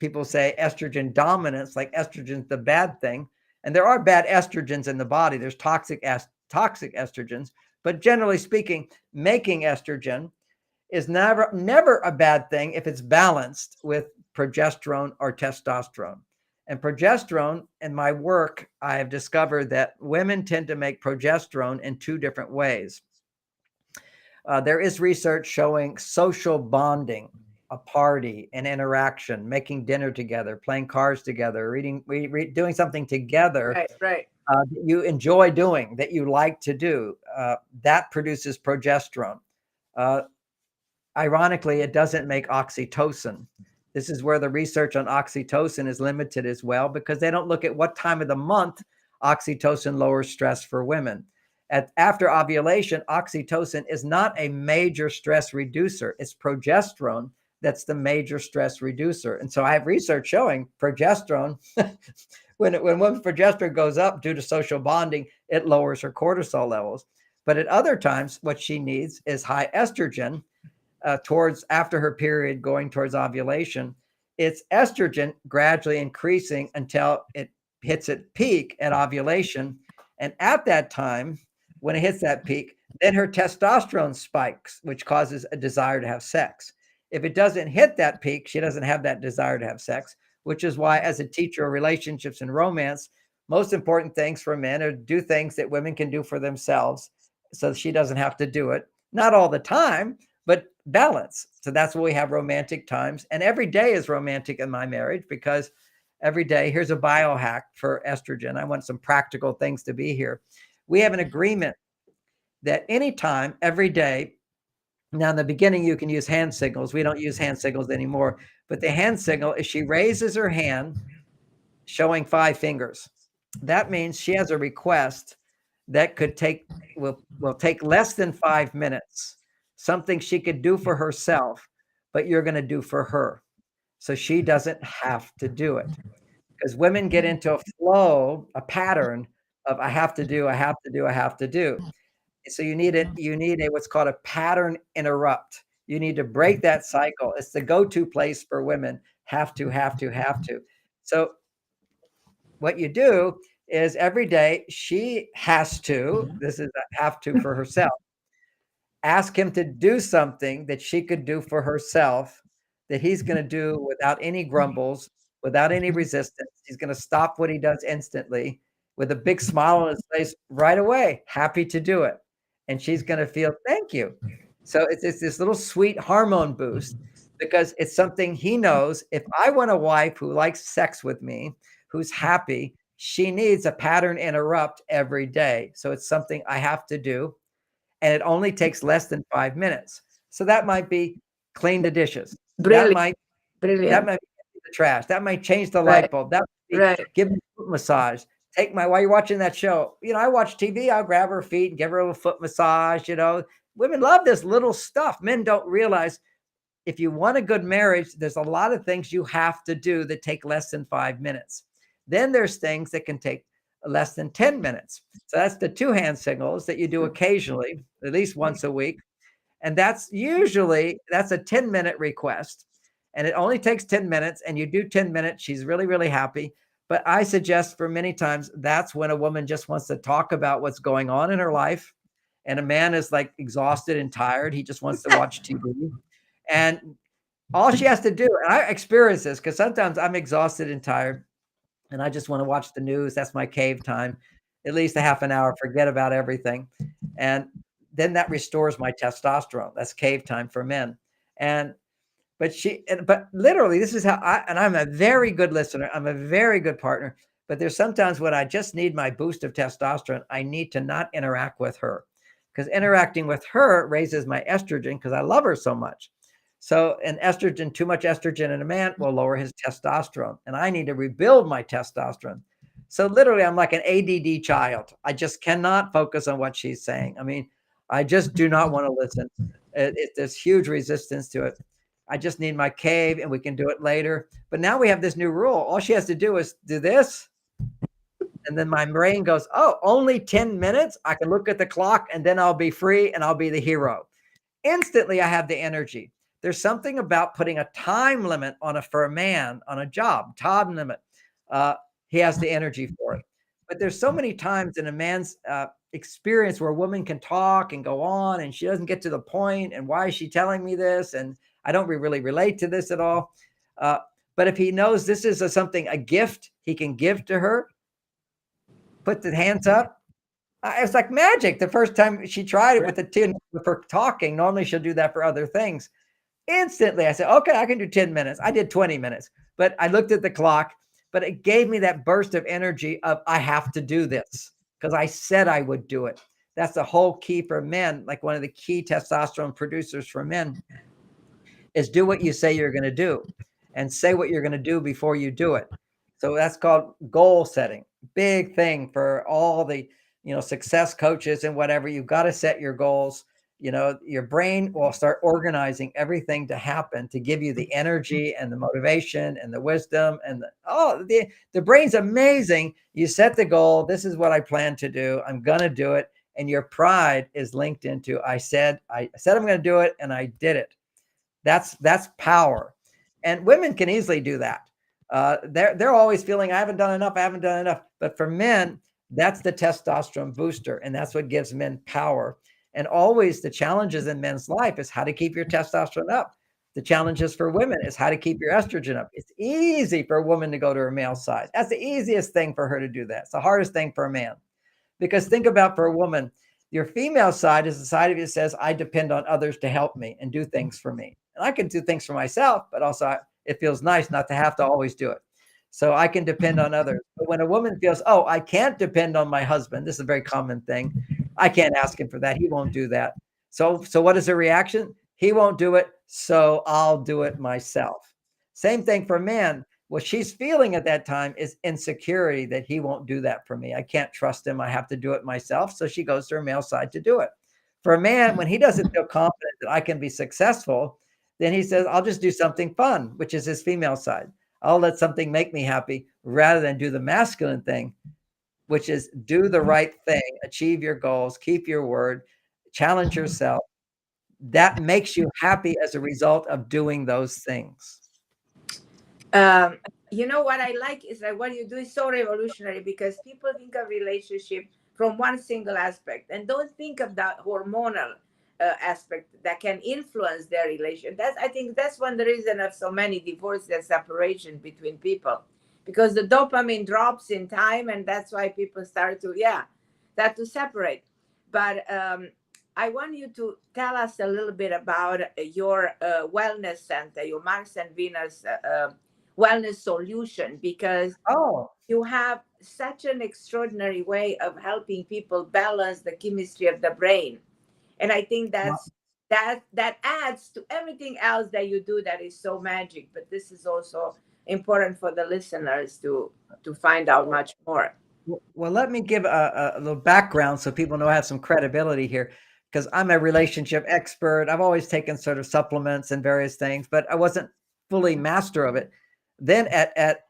people say estrogen dominance, like estrogen's the bad thing. And there are bad estrogens in the body. There's toxic estrogens, but generally speaking, making estrogen is never a bad thing if it's balanced with progesterone or testosterone. And progesterone, in my work, I have discovered that women tend to make progesterone in two different ways. There is research showing social bonding, a party, an interaction, making dinner together, playing cards together, doing something together right, right, that you enjoy doing, that you like to do. That produces progesterone. Uh, Ironically, it doesn't make oxytocin. This is where the research on oxytocin is limited as well, because they don't look at what time of the month oxytocin lowers stress for women. After ovulation, oxytocin is not a major stress reducer. It's progesterone that's the major stress reducer. And so I have research showing progesterone, when women's progesterone goes up due to social bonding, it lowers her cortisol levels. But at other times, what she needs is high estrogen towards after her period going towards ovulation. It's estrogen gradually increasing until it hits its peak at ovulation. And at that time, when it hits that peak, then her testosterone spikes, which causes a desire to have sex. If it doesn't hit that peak, she doesn't have that desire to have sex, which is why, as a teacher of relationships and romance, most important things for men are do things that women can do for themselves so she doesn't have to do it. Not all the time, but balance. So that's why we have romantic times. And every day is romantic in my marriage because every day, here's a biohack for estrogen. I want some practical things to be here. We have an agreement that anytime, every day, now in the beginning, you can use hand signals. We don't use hand signals anymore. But the hand signal is she raises her hand showing 5 fingers. That means she has a request that will take less than 5 minutes, something she could do for herself, but you're going to do for her. So she doesn't have to do it. Because women get into a flow, a pattern of I have to do, I have to do, I have to do. So you need a what's called a pattern interrupt. You need to break that cycle. It's the go-to place for women. Have to, have to, have to. So what you do is every day she has to, this is a have to for herself, ask him to do something that she could do for herself, that he's going to do without any grumbles, without any resistance. He's going to stop what he does instantly with a big smile on his face right away, happy to do it. And she's going to feel, thank you. So it's this little sweet hormone boost because it's something he knows. If I want a wife who likes sex with me, who's happy, she needs a pattern interrupt every day. So it's something I have to do. And it only takes less than 5 minutes. So that might be clean the dishes. That Brilliant. might that Brilliant. might be empty the trash. That might change the light Right. bulb. That might be Right. give me a foot massage. Take my while you're watching that show. I watch TV. I'll grab her feet and give her a little foot massage. Women love this little stuff. Men don't realize if you want a good marriage, there's a lot of things you have to do that take less than 5 minutes. Then there's things that can take less than 10 minutes. So that's the two hand signals that you do occasionally, at least once a week. And that's a 10-minute request. And it only takes 10 minutes and you do 10 minutes. She's really, really happy. But I suggest for many times that's when a woman just wants to talk about what's going on in her life. And a man is like exhausted and tired. He just wants to watch TV. And all she has to do, and I experience this because sometimes I'm exhausted and tired and I just want to watch the news. That's my cave time, at least a half an hour, forget about everything. And then that restores my testosterone. That's cave time for men. And but literally, this is how and I'm a very good listener. I'm a very good partner. But there's sometimes when I just need my boost of testosterone, I need to not interact with her because interacting with her raises my estrogen because I love her so much. So, too much estrogen in a man will lower his testosterone. And I need to rebuild my testosterone. So, literally, I'm like an ADD child. I just cannot focus on what she's saying. I mean, I just do not want to listen. There's huge resistance to it. I just need my cave and we can do it later. But now we have this new rule. All she has to do is do this. And then my brain goes, oh, only 10 minutes. I can look at the clock and then I'll be free and I'll be the hero. Instantly, I have the energy. There's something about putting a time limit for a man on a job, time limit. He has the energy for it. But there's so many times in a man's experience where a woman can talk and go on and she doesn't get to the point. And why is she telling me this? And I don't really relate to this at all. But if he knows this is a gift he can give to her, put the hands up. It's like magic. The first time she tried it with the tin for talking, normally she'll do that for other things. Instantly, I said, okay, I can do 10 minutes. I did 20 minutes, but I looked at the clock, but it gave me that burst of energy of I have to do this because I said I would do it. That's the whole key for men. Like one of the key testosterone producers for men is do what you say you're going to do and say what you're going to do before you do it. So that's called goal setting. Big thing for all the, success coaches and whatever. You've got to set your goals. Your brain will start organizing everything to happen to give you the energy and the motivation and the wisdom and the brain's amazing. You set the goal. This is what I plan to do. I'm going to do it. And your pride is linked into, I said I'm going to do it and I did it. That's power. And women can easily do that. They're always feeling I haven't done enough. But for men, that's the testosterone booster. And that's what gives men power. And always the challenges in men's life is how to keep your testosterone up. The challenges for women is how to keep your estrogen up. It's easy for a woman to go to her male side. That's the easiest thing for her to do that. It's the hardest thing for a man. Because think about for a woman, your female side is the side of you that says, I depend on others to help me and do things for me. And I can do things for myself, but also it feels nice not to have to always do it. So I can depend on others. But when a woman feels, oh, I can't depend on my husband, this is a very common thing. I can't ask him for that. He won't do that. So what is her reaction? He won't do it, so I'll do it myself. Same thing for man. What she's feeling at that time is insecurity that he won't do that for me. I can't trust him. I have to do it myself. So she goes to her male side to do it. For a man, when he doesn't feel confident that I can be successful, then he says, I'll just do something fun, which is his female side. I'll let something make me happy rather than do the masculine thing, which is do the right thing, achieve your goals, keep your word, challenge yourself. That makes you happy as a result of doing those things. What I like is that what you do is so revolutionary because people think of relationship from one single aspect and don't think of that hormonal aspect that can influence their relation. I think that's one of the reason of so many divorces and separation between people, because the dopamine drops in time, and that's why people start to separate. But I want you to tell us a little bit about your wellness center, your Mars and Venus wellness solution, because you have such an extraordinary way of helping people balance the chemistry of the brain. And I think that's that adds to everything else that you do that is so magic. But this is also important for the listeners to find out much more. Well, let me give a little background so people know I have some credibility here, because I'm a relationship expert. I've always taken sort of supplements and various things, but I wasn't fully master of it. Then at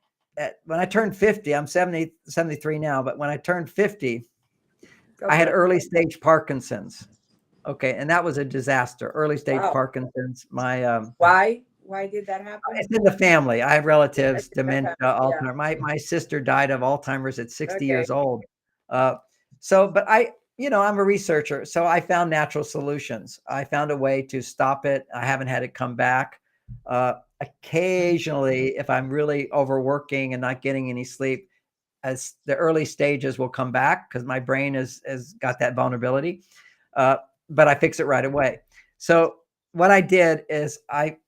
when I turned 50, I'm 73 now, but when I turned 50, God I had bless. early stage Parkinson's. Okay, and that was a disaster. Early stage Wow. Parkinson's. Why did that happen? It's in the family. I have relatives, dementia, Yeah. Alzheimer's. My sister died of Alzheimer's at 60 Okay. years old. But I'm a researcher, so I found natural solutions. I found a way to stop it. I haven't had it come back. Occasionally, if I'm really overworking and not getting any sleep, as the early stages will come back because my brain has got that vulnerability. But I fix it right away. So what I did is I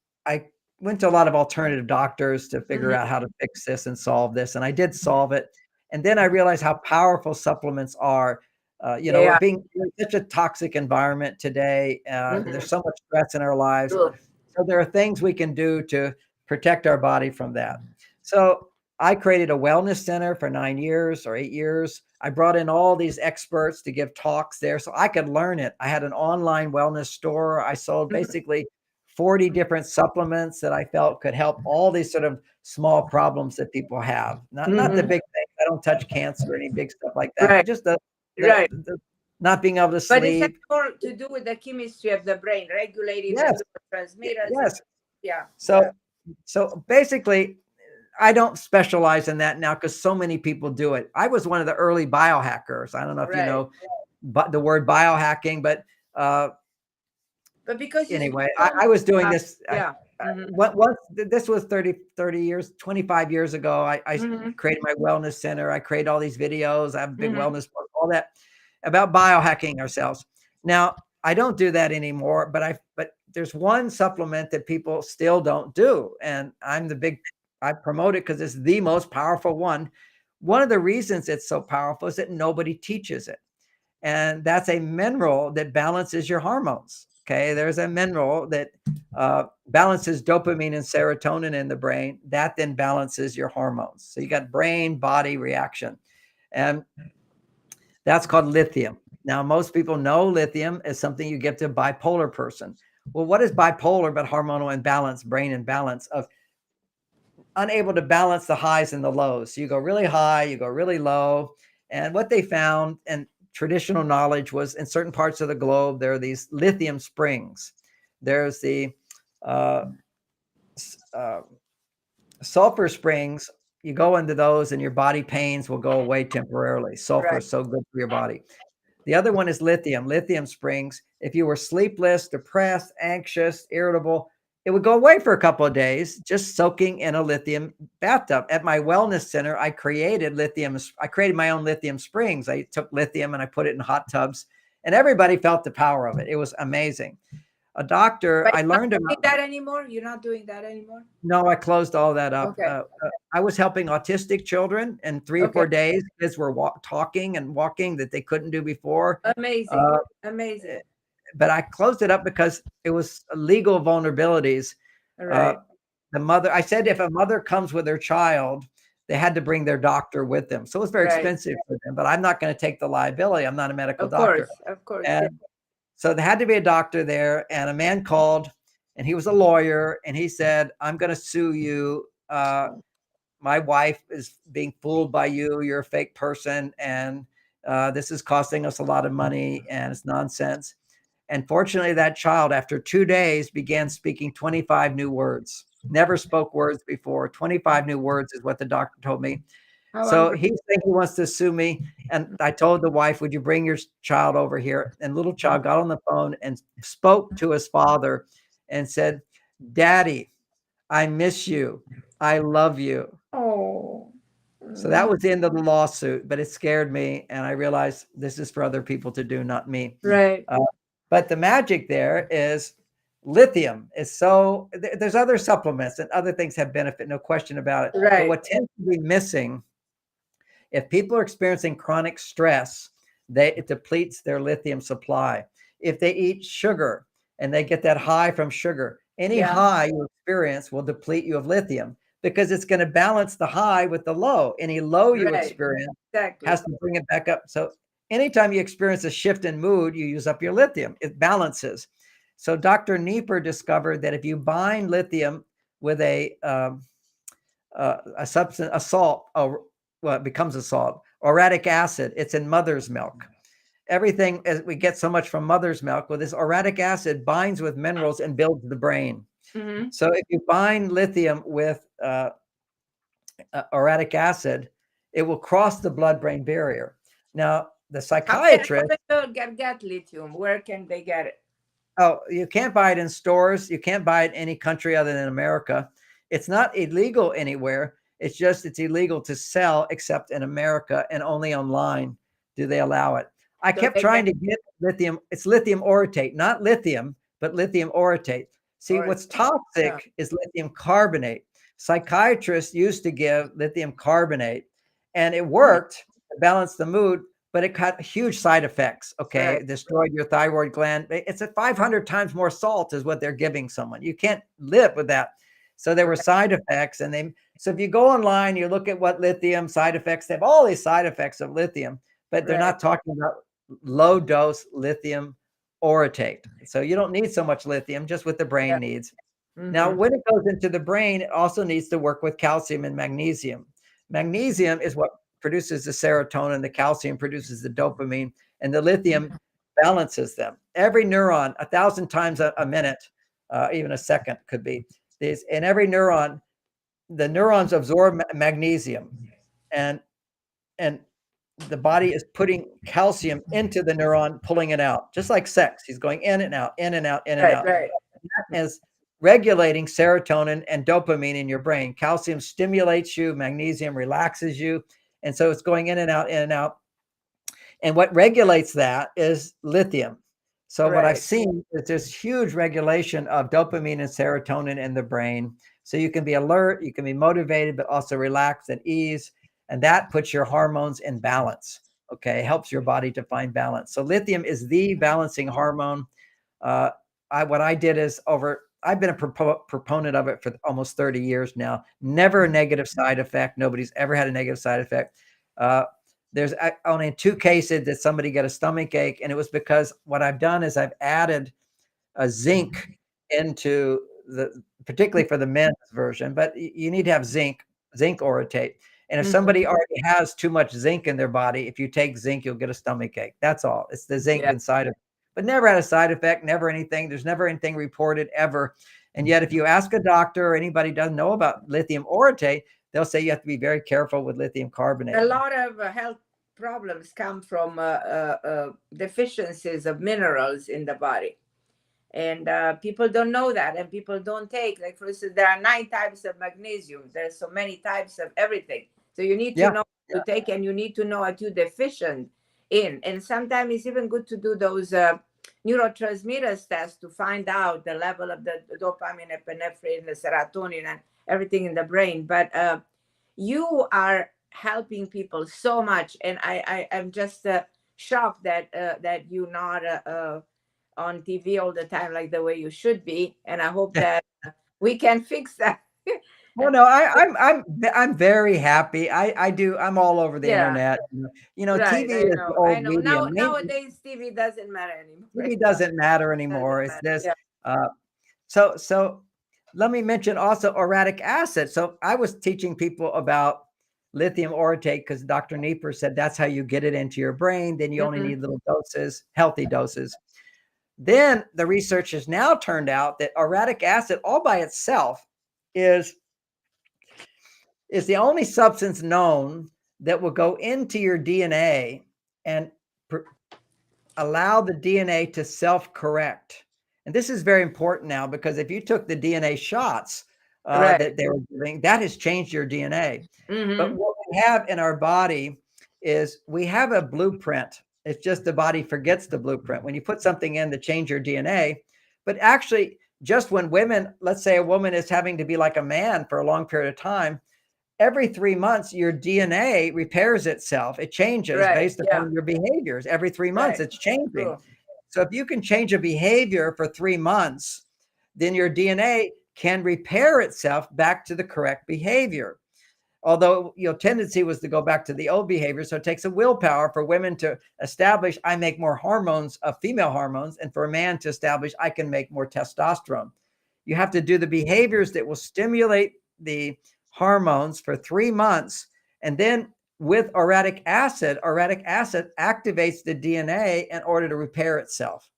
went to a lot of alternative doctors to figure out how to fix this and solve this, and I did solve it. And then I realized how powerful supplements are. They We're are. being in such a toxic environment today. There's so much stress in our lives. True. So there are things we can do to protect our body from that. So I created a wellness center for 9 years or 8 years. I brought in all these experts to give talks there so I could learn it. I had an online wellness store. I sold basically 40 different supplements that I felt could help all these sort of small problems that people have. Not the big things. I don't touch cancer or any big stuff like that, Right. but just the Right. not being able to But it has sleep. more to do with the chemistry of the brain, regulating the Yes, neurotransmitters. yes. Yeah. So basically, I don't specialize in that now because so many people do it. I was one of the early biohackers. I don't know if you Right. know the word biohacking, but But because anyway, I was doing this. Yeah. This was 30 years, 25 years ago. I created my wellness center. I created all these videos. I have a big wellness book, all that about biohacking ourselves. Now, I don't do that anymore, but there's one supplement that people still don't do. And I promote it because it's the most powerful one. One of the reasons it's so powerful is that nobody teaches it. And that's a mineral that balances your hormones. Okay, there's a mineral that balances dopamine and serotonin in the brain. That then balances your hormones. So you got brain body reaction, and that's called lithium. Now, most people know lithium is something you give to a bipolar person. Well, what is bipolar but hormonal imbalance, brain imbalance of unable to balance the highs and the lows? So you go really high, you go really low. And what they found, and traditional knowledge was in certain parts of the globe, there are these lithium springs. There's the sulfur springs. You go into those and your body pains will go away temporarily. Sulfur is so good for your body. The other one is lithium springs. If you were sleepless, depressed, anxious, irritable, it would go away for a couple of days, just soaking in a lithium bathtub. At my wellness center, I created my own lithium springs. I took lithium and I put it in hot tubs, and everybody felt the power of it. It was amazing. A doctor, But I learned you're not about doing that anymore. You're not doing that anymore. No, I closed all that up. Okay. I was helping autistic children, and 3 or 4 days, kids were talking and walking that they couldn't do before. Amazing. Amazing. But I closed it up because it was legal vulnerabilities. Right. I said if a mother comes with her child, they had to bring their doctor with them. So it was very expensive for them, but I'm not going to take the liability. I'm not a medical doctor. Of course. And so there had to be a doctor there, and a man called, and he was a lawyer, and he said, I'm going to sue you. My wife is being fooled by you. You're a fake person, and this is costing us a lot of money, and it's nonsense. And fortunately, that child, after 2 days, began speaking 25 new words. Never spoke words before. 25 new words is what the doctor told me. So he's saying he wants to sue me. And I told the wife, would you bring your child over here? And little child got on the phone and spoke to his father and said, Daddy, I miss you. I love you. Oh. So that was the end of the lawsuit, but it scared me. And I realized this is for other people to do, not me. Right. But the magic there is lithium is there's other supplements and other things have benefit, no question about it. Right. But what tends to be missing, if people are experiencing chronic stress, it depletes their lithium supply. If they eat sugar, and they get that high from sugar. Any high you experience will deplete you of lithium because it's going to balance the high with the low. Any low you experience has to bring it back up. So anytime you experience a shift in mood, you use up your lithium. It balances. So Dr. Nieper discovered that if you bind lithium with a substance, a salt, well, it becomes a salt, uric acid, it's in mother's milk. Everything, as we get so much from mother's milk, well, this uric acid binds with minerals and builds the brain. So if you bind lithium with uric acid, it will cross the blood-brain barrier. Now, the psychiatrist... How can people get lithium? Where can they get it? Oh, you can't buy it in stores. You can't buy it in any country other than America. It's not illegal anywhere. It's just it's illegal to sell except in America, and only online do they allow it. I kept trying to get lithium. It's lithium orotate, not lithium, but lithium orotate. See, what's toxic is lithium carbonate. Psychiatrists used to give lithium carbonate, and it worked to balance the mood, but it got huge side effects. Okay. It destroyed your thyroid gland. It's at 500 times more salt is what they're giving someone. You can't live with that. So there were side effects, and so if you go online, you look at what lithium side effects, they have all these side effects of lithium, but they're not talking about low dose lithium orotate. So you don't need so much lithium, just what the brain needs. Now, when it goes into the brain, it also needs to work with calcium and magnesium. Magnesium is what produces the serotonin, the calcium produces the dopamine, and the lithium balances them. Every neuron, 1,000 times a minute, even a second could be. In every neuron, the neurons absorb magnesium, and the body is putting calcium into the neuron, pulling it out, just like sex. He's going in and out, in and out, in and out. That is regulating serotonin and dopamine in your brain. Calcium stimulates you, magnesium relaxes you. And so it's going in and out, in and out. And what regulates that is lithium. So what I've seen is this huge regulation of dopamine and serotonin in the brain. So you can be alert, you can be motivated, but also relaxed and ease. And that puts your hormones in balance. Okay, helps your body to find balance. So lithium is the balancing hormone. What I did is I've been a proponent of it for almost 30 years now. Never a negative side effect. Nobody's ever had a negative side effect. There's only 2 cases that somebody got a stomach ache, and it was because what I've done is I've added a zinc into particularly for the men's version, but you need to have zinc orotate. And if somebody already has too much zinc in their body, if you take zinc, you'll get a stomach ache. That's all. It's the zinc inside of it. But never had a side effect, never anything. There's never anything reported ever. And yet, if you ask a doctor or anybody doesn't know about lithium orotate, they'll say you have to be very careful with lithium carbonate. A lot of health problems come from deficiencies of minerals in the body. And people don't know that, and people don't take, like, for instance, there are 9 types of magnesium. There's so many types of everything. So you need to know to take, and you need to know what you're deficient in. And sometimes it's even good to do those neurotransmitters tests to find out the level of the dopamine, epinephrine, the serotonin, and everything in the brain. But you are helping people so much, and I'm just shocked that you're not on TV all the time like the way you should be. And I hope that we can fix that. Well, no, I'm very happy. I'm all over the internet. TV is the old medium. Nowadays, TV doesn't matter anymore. TV doesn't matter anymore. It's this. So let me mention also uric acid. So I was teaching people about lithium orotate because Dr. Nieper said that's how you get it into your brain. Then you only need little doses, healthy doses. Then the research has now turned out that uric acid all by itself is the only substance known that will go into your DNA and allow the DNA to self-correct. And this is very important now, because if you took the DNA shots that they were doing, that has changed your DNA. But what we have in our body is we have a blueprint. It's just the body forgets the blueprint. When you put something in to change your DNA, but actually just when women, let's say a woman is having to be like a man for a long period of time, every 3 months, your DNA repairs itself. It changes based upon your behaviors. Every 3 months, it's changing. So if you can change a behavior for 3 months, then your DNA can repair itself back to the correct behavior. Although your tendency was to go back to the old behavior. So it takes a willpower for women to establish, I make more hormones, female hormones, and for a man to establish, I can make more testosterone. You have to do the behaviors that will stimulate the hormones for 3 months. And then with uric acid activates the DNA in order to repair itself.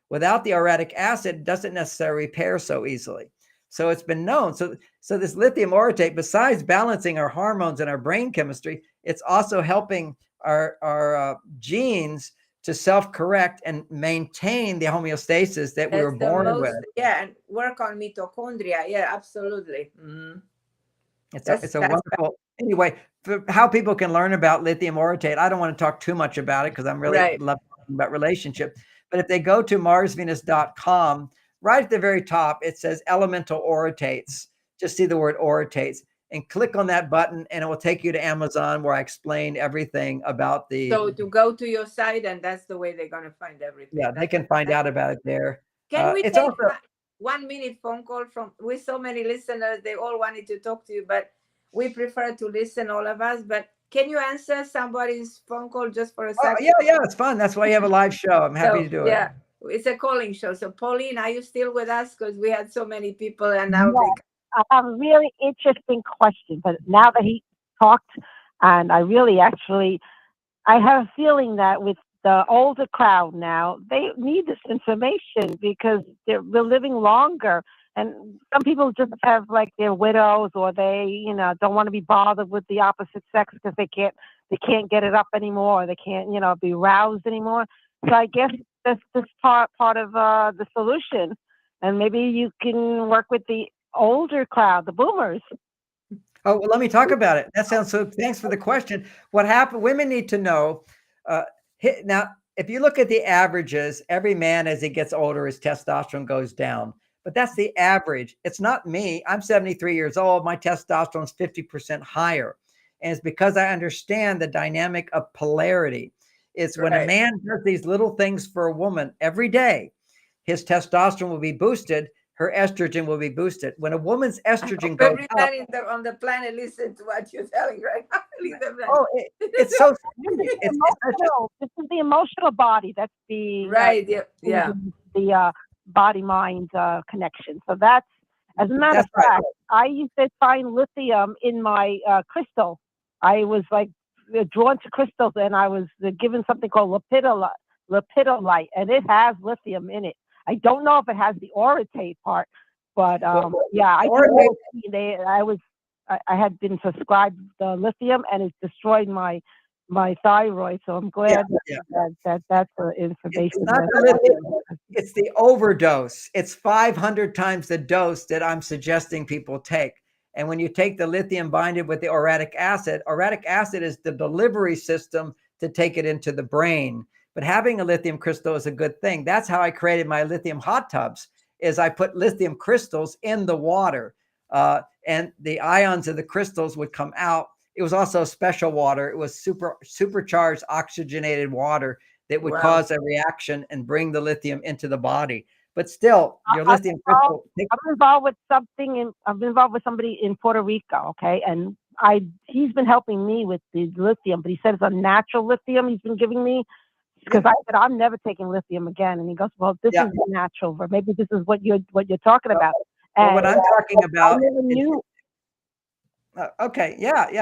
Without the uric acid, it doesn't necessarily repair so easily. So it's been known. So this lithium orotate, besides balancing our hormones and our brain chemistry, it's also helping our genes to self-correct and maintain the homeostasis that we were born with. Yeah, and work on mitochondria. Yeah, absolutely. Mm-hmm. It's a wonderful. Anyway, for how people can learn about lithium orotate, I don't want to talk too much about it because I'm really love talking about relationship. But if they go to marsvenus.com, right at the very top, it says elemental orotates. Just see the word orotates and click on that button and it will take you to Amazon where I explain everything about the. So to go to your site and that's the way they're going to find everything. Yeah, they can find out about it there. Can we take 1 minute phone call with so many listeners? They all wanted to talk to you, but we prefer to listen, all of us. But can you answer somebody's phone call just for a second? Yeah, it's fun. That's why you have a live show. I'm happy to do it. Yeah, it's a calling show. So Pauline, are you still with us? Because we had so many people and now I have a really interesting question. But now that he talked, and I really I have a feeling that with the older crowd now, they need this information because they're living longer. And some people just have like they're widows or they, don't want to be bothered with the opposite sex because they can't get it up anymore. Or they can't, be roused anymore. So I guess that's part of the solution. And maybe you can work with the older crowd, the boomers. Oh, well, let me talk about it. That sounds so. Thanks for the question. What happened? Women need to know. Now, if you look at the averages, every man as he gets older, his testosterone goes down. But that's the average. It's not me. I'm 73 years old. My testosterone is 50% higher. And it's because I understand the dynamic of polarity. It's when a man does these little things for a woman every day, his testosterone will be boosted. Her estrogen will be boosted. When a woman's estrogen goes up. Everybody on the planet listen to what you're telling right now. It's so this is the emotional body. That's the the body-mind connection. So that's, as a matter of fact, I used to find lithium in my crystal. I was like drawn to crystals, and I was given something called lepidolite, and it has lithium in it. I don't know if it has the orotate part, but I had been prescribed the lithium, and it's destroyed my thyroid. So I'm glad that's the information. It's the overdose. It's 500 times the dose that I'm suggesting people take. And when you take the lithium binded with the uric acid is the delivery system to take it into the brain. But having a lithium crystal is a good thing. That's how I created my lithium hot tubs, is I put lithium crystals in the water and the ions of the crystals would come out. It was also special water. It was supercharged oxygenated water that would cause a reaction and bring the lithium into the body. But still, your lithium crystal. I'm involved with somebody in Puerto Rico, okay? And he's been helping me with the lithium, but he said it's a natural lithium he's been giving me. Because I said, I'm never taking lithium again. And he goes, well, this is natural, or maybe this is what you're talking about. And what I'm talking about.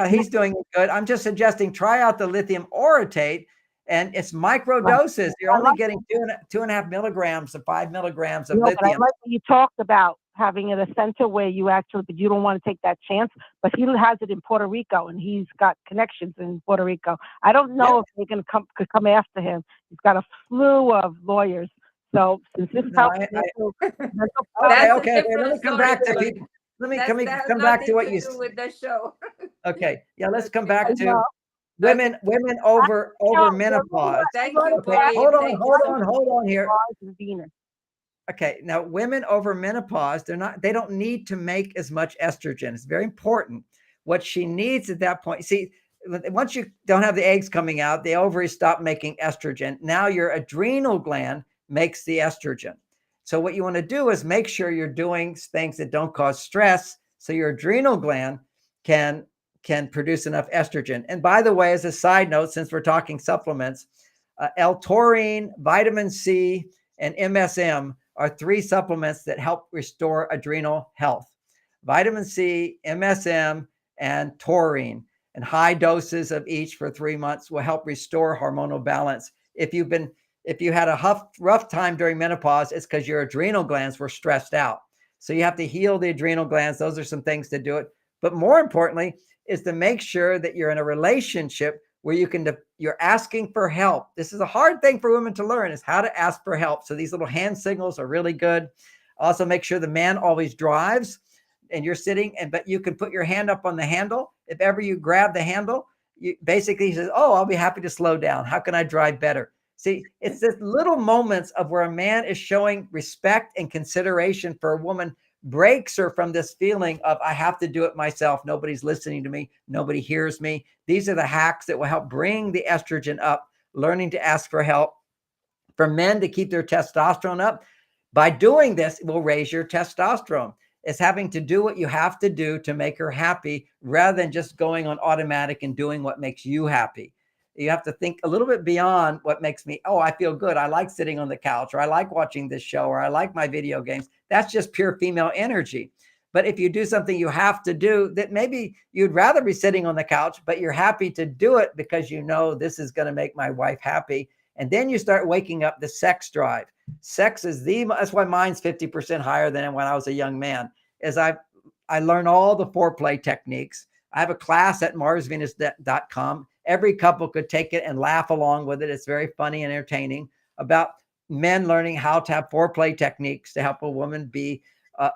He's doing good. I'm just suggesting try out the lithium orotate, and it's micro doses. You're only getting 2.5 milligrams to 5 milligrams of lithium. But I like that you talked about having it a center where you but you don't want to take that chance. But he has it in Puerto Rico, and he's got connections in Puerto Rico. I don't know if they could come after him. He's got a slew of lawyers. So since this helps, okay. Let me come back to people. Let me come back to what you said with the show. Okay, let's come back to women over menopause. Thank you. Okay, hold on here. Okay, now women over menopause, they don't need to make as much estrogen. It's very important. What she needs at that point, see, once you don't have the eggs coming out, the ovaries stop making estrogen. Now your adrenal gland makes the estrogen. So what you want to do is make sure you're doing things that don't cause stress, so your adrenal gland can produce enough estrogen. And by the way, as a side note, since we're talking supplements, L-taurine, vitamin C, and MSM are 3 supplements that help restore adrenal health. Vitamin C, MSM, and taurine, and high doses of each for 3 months will help restore hormonal balance. If you had a rough time during menopause, it's because your adrenal glands were stressed out. So you have to heal the adrenal glands. Those are some things to do it. But more importantly is to make sure that you're in a relationship where you're asking for help. This is a hard thing for women to learn, is how to ask for help. So these little hand signals are really good. Also make sure the man always drives and you're sitting, but you can put your hand up on the handle. If ever you grab the handle, you basically says, oh, I'll be happy to slow down. How can I drive better? See, it's this little moments of where a man is showing respect and consideration for a woman, breaks her from this feeling of, I have to do it myself. Nobody's listening to me. Nobody hears me. These are the hacks that will help bring the estrogen up, learning to ask for help. For men to keep their testosterone up, by doing this, it will raise your testosterone. It's having to do what you have to do to make her happy rather than just going on automatic and doing what makes you happy. You have to think a little bit beyond what makes me, oh, I feel good. I like sitting on the couch, or I like watching this show, or I like my video games. That's just pure female energy. But if you do something you have to do that maybe you'd rather be sitting on the couch, but you're happy to do it because you know this is going to make my wife happy. And then you start waking up the sex drive. Sex is that's why mine's 50% higher than when I was a young man, is I learn all the foreplay techniques. I have a class at marsvenus.com. Every couple could take it and laugh along with it. It's very funny and entertaining, about men learning how to have foreplay techniques to help a woman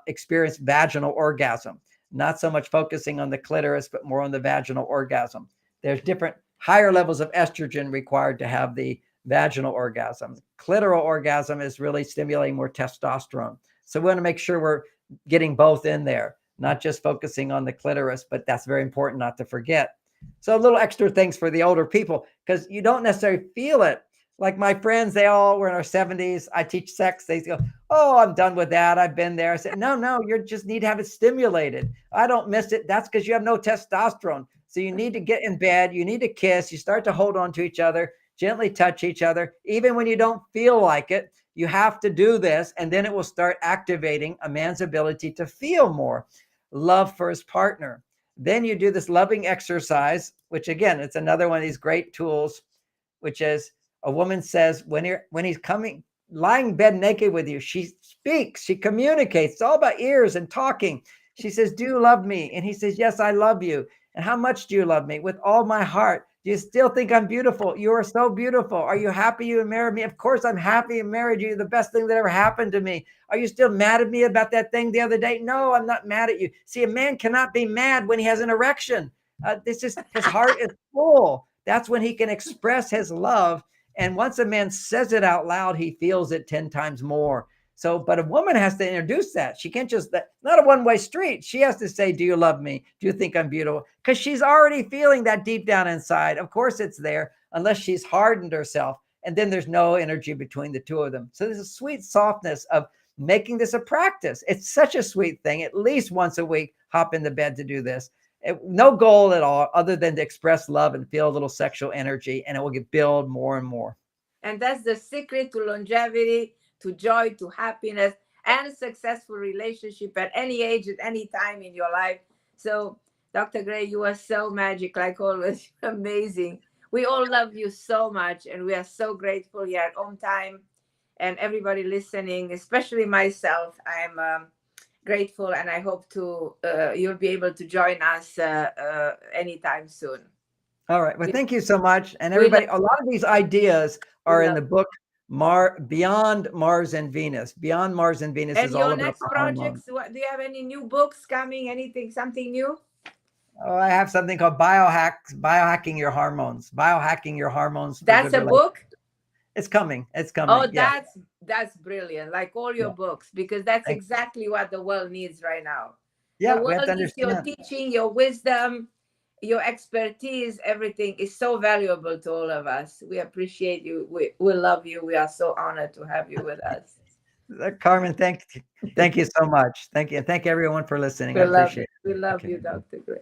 experience vaginal orgasm. Not so much focusing on the clitoris, but more on the vaginal orgasm. There's different higher levels of estrogen required to have the vaginal orgasm. Clitoral orgasm is really stimulating more testosterone. So we want to make sure we're getting both in there, not just focusing on the clitoris, but that's very important not to forget. So little extra things for the older people, because you don't necessarily feel it. Like my friends, they all were in our 70s. I teach sex. They go, oh, I'm done with that. I've been there. I said, no, you just need to have it stimulated. I don't miss it. That's because you have no testosterone. So you need to get in bed. You need to kiss. You start to hold on to each other, gently touch each other. Even when you don't feel like it, you have to do this. And then it will start activating a man's ability to feel more love for his partner. Then you do this loving exercise, which again, it's another one of these great tools, which is a woman says, when he's coming, lying in bed naked with you, she speaks, she communicates. It's all about ears and talking. She says, do you love me? And he says, yes, I love you. And how much do you love me? With all my heart. Do you still think I'm beautiful? You are so beautiful. Are you happy you married me? Of course I'm happy and married you. The best thing that ever happened to me. Are you still mad at me about that thing the other day? No, I'm not mad at you. See, a man cannot be mad when he has an erection. His heart is full. That's when he can express his love. And once a man says it out loud, he feels it 10 times more. So, but a woman has to introduce that. She can't just, not a one-way street. She has to say, do you love me? Do you think I'm beautiful? Because she's already feeling that deep down inside. Of course it's there, unless she's hardened herself. And then there's no energy between the two of them. So there's a sweet softness of making this a practice. It's such a sweet thing. At least once a week, hop in the bed to do this. No goal at all other than to express love and feel a little sexual energy, and it will build more and more. And that's the secret to longevity, to joy, to happiness, and a successful relationship at any age, at any time in your life. So, Dr. Gray, you are so magic, like always. Amazing. We all love you so much, and we are so grateful here at Home Time, and everybody listening, especially myself. I'm grateful, and I hope you'll be able to join us anytime soon. All right. Well, thank you so much. And everybody, a lot of these ideas are in the book Beyond Mars and Venus. Beyond Mars and Venus is all about. And your next projects, do you have any new books coming? Something new? Oh, I have something called Biohacks, Biohacking Your Hormones. Biohacking Your Hormones. That's a book? It's coming. It's coming. Oh, yeah. That's brilliant. Like all your books, because that's exactly what the world needs right now. Yeah, the world needs your teaching, your wisdom, your expertise, everything is so valuable to all of us. We appreciate you. We love you. We are so honored to have you with us. Carmen, thank you so much. Thank you. And thank everyone for listening. We I love appreciate it. we love Okay. you, Dr. Gray.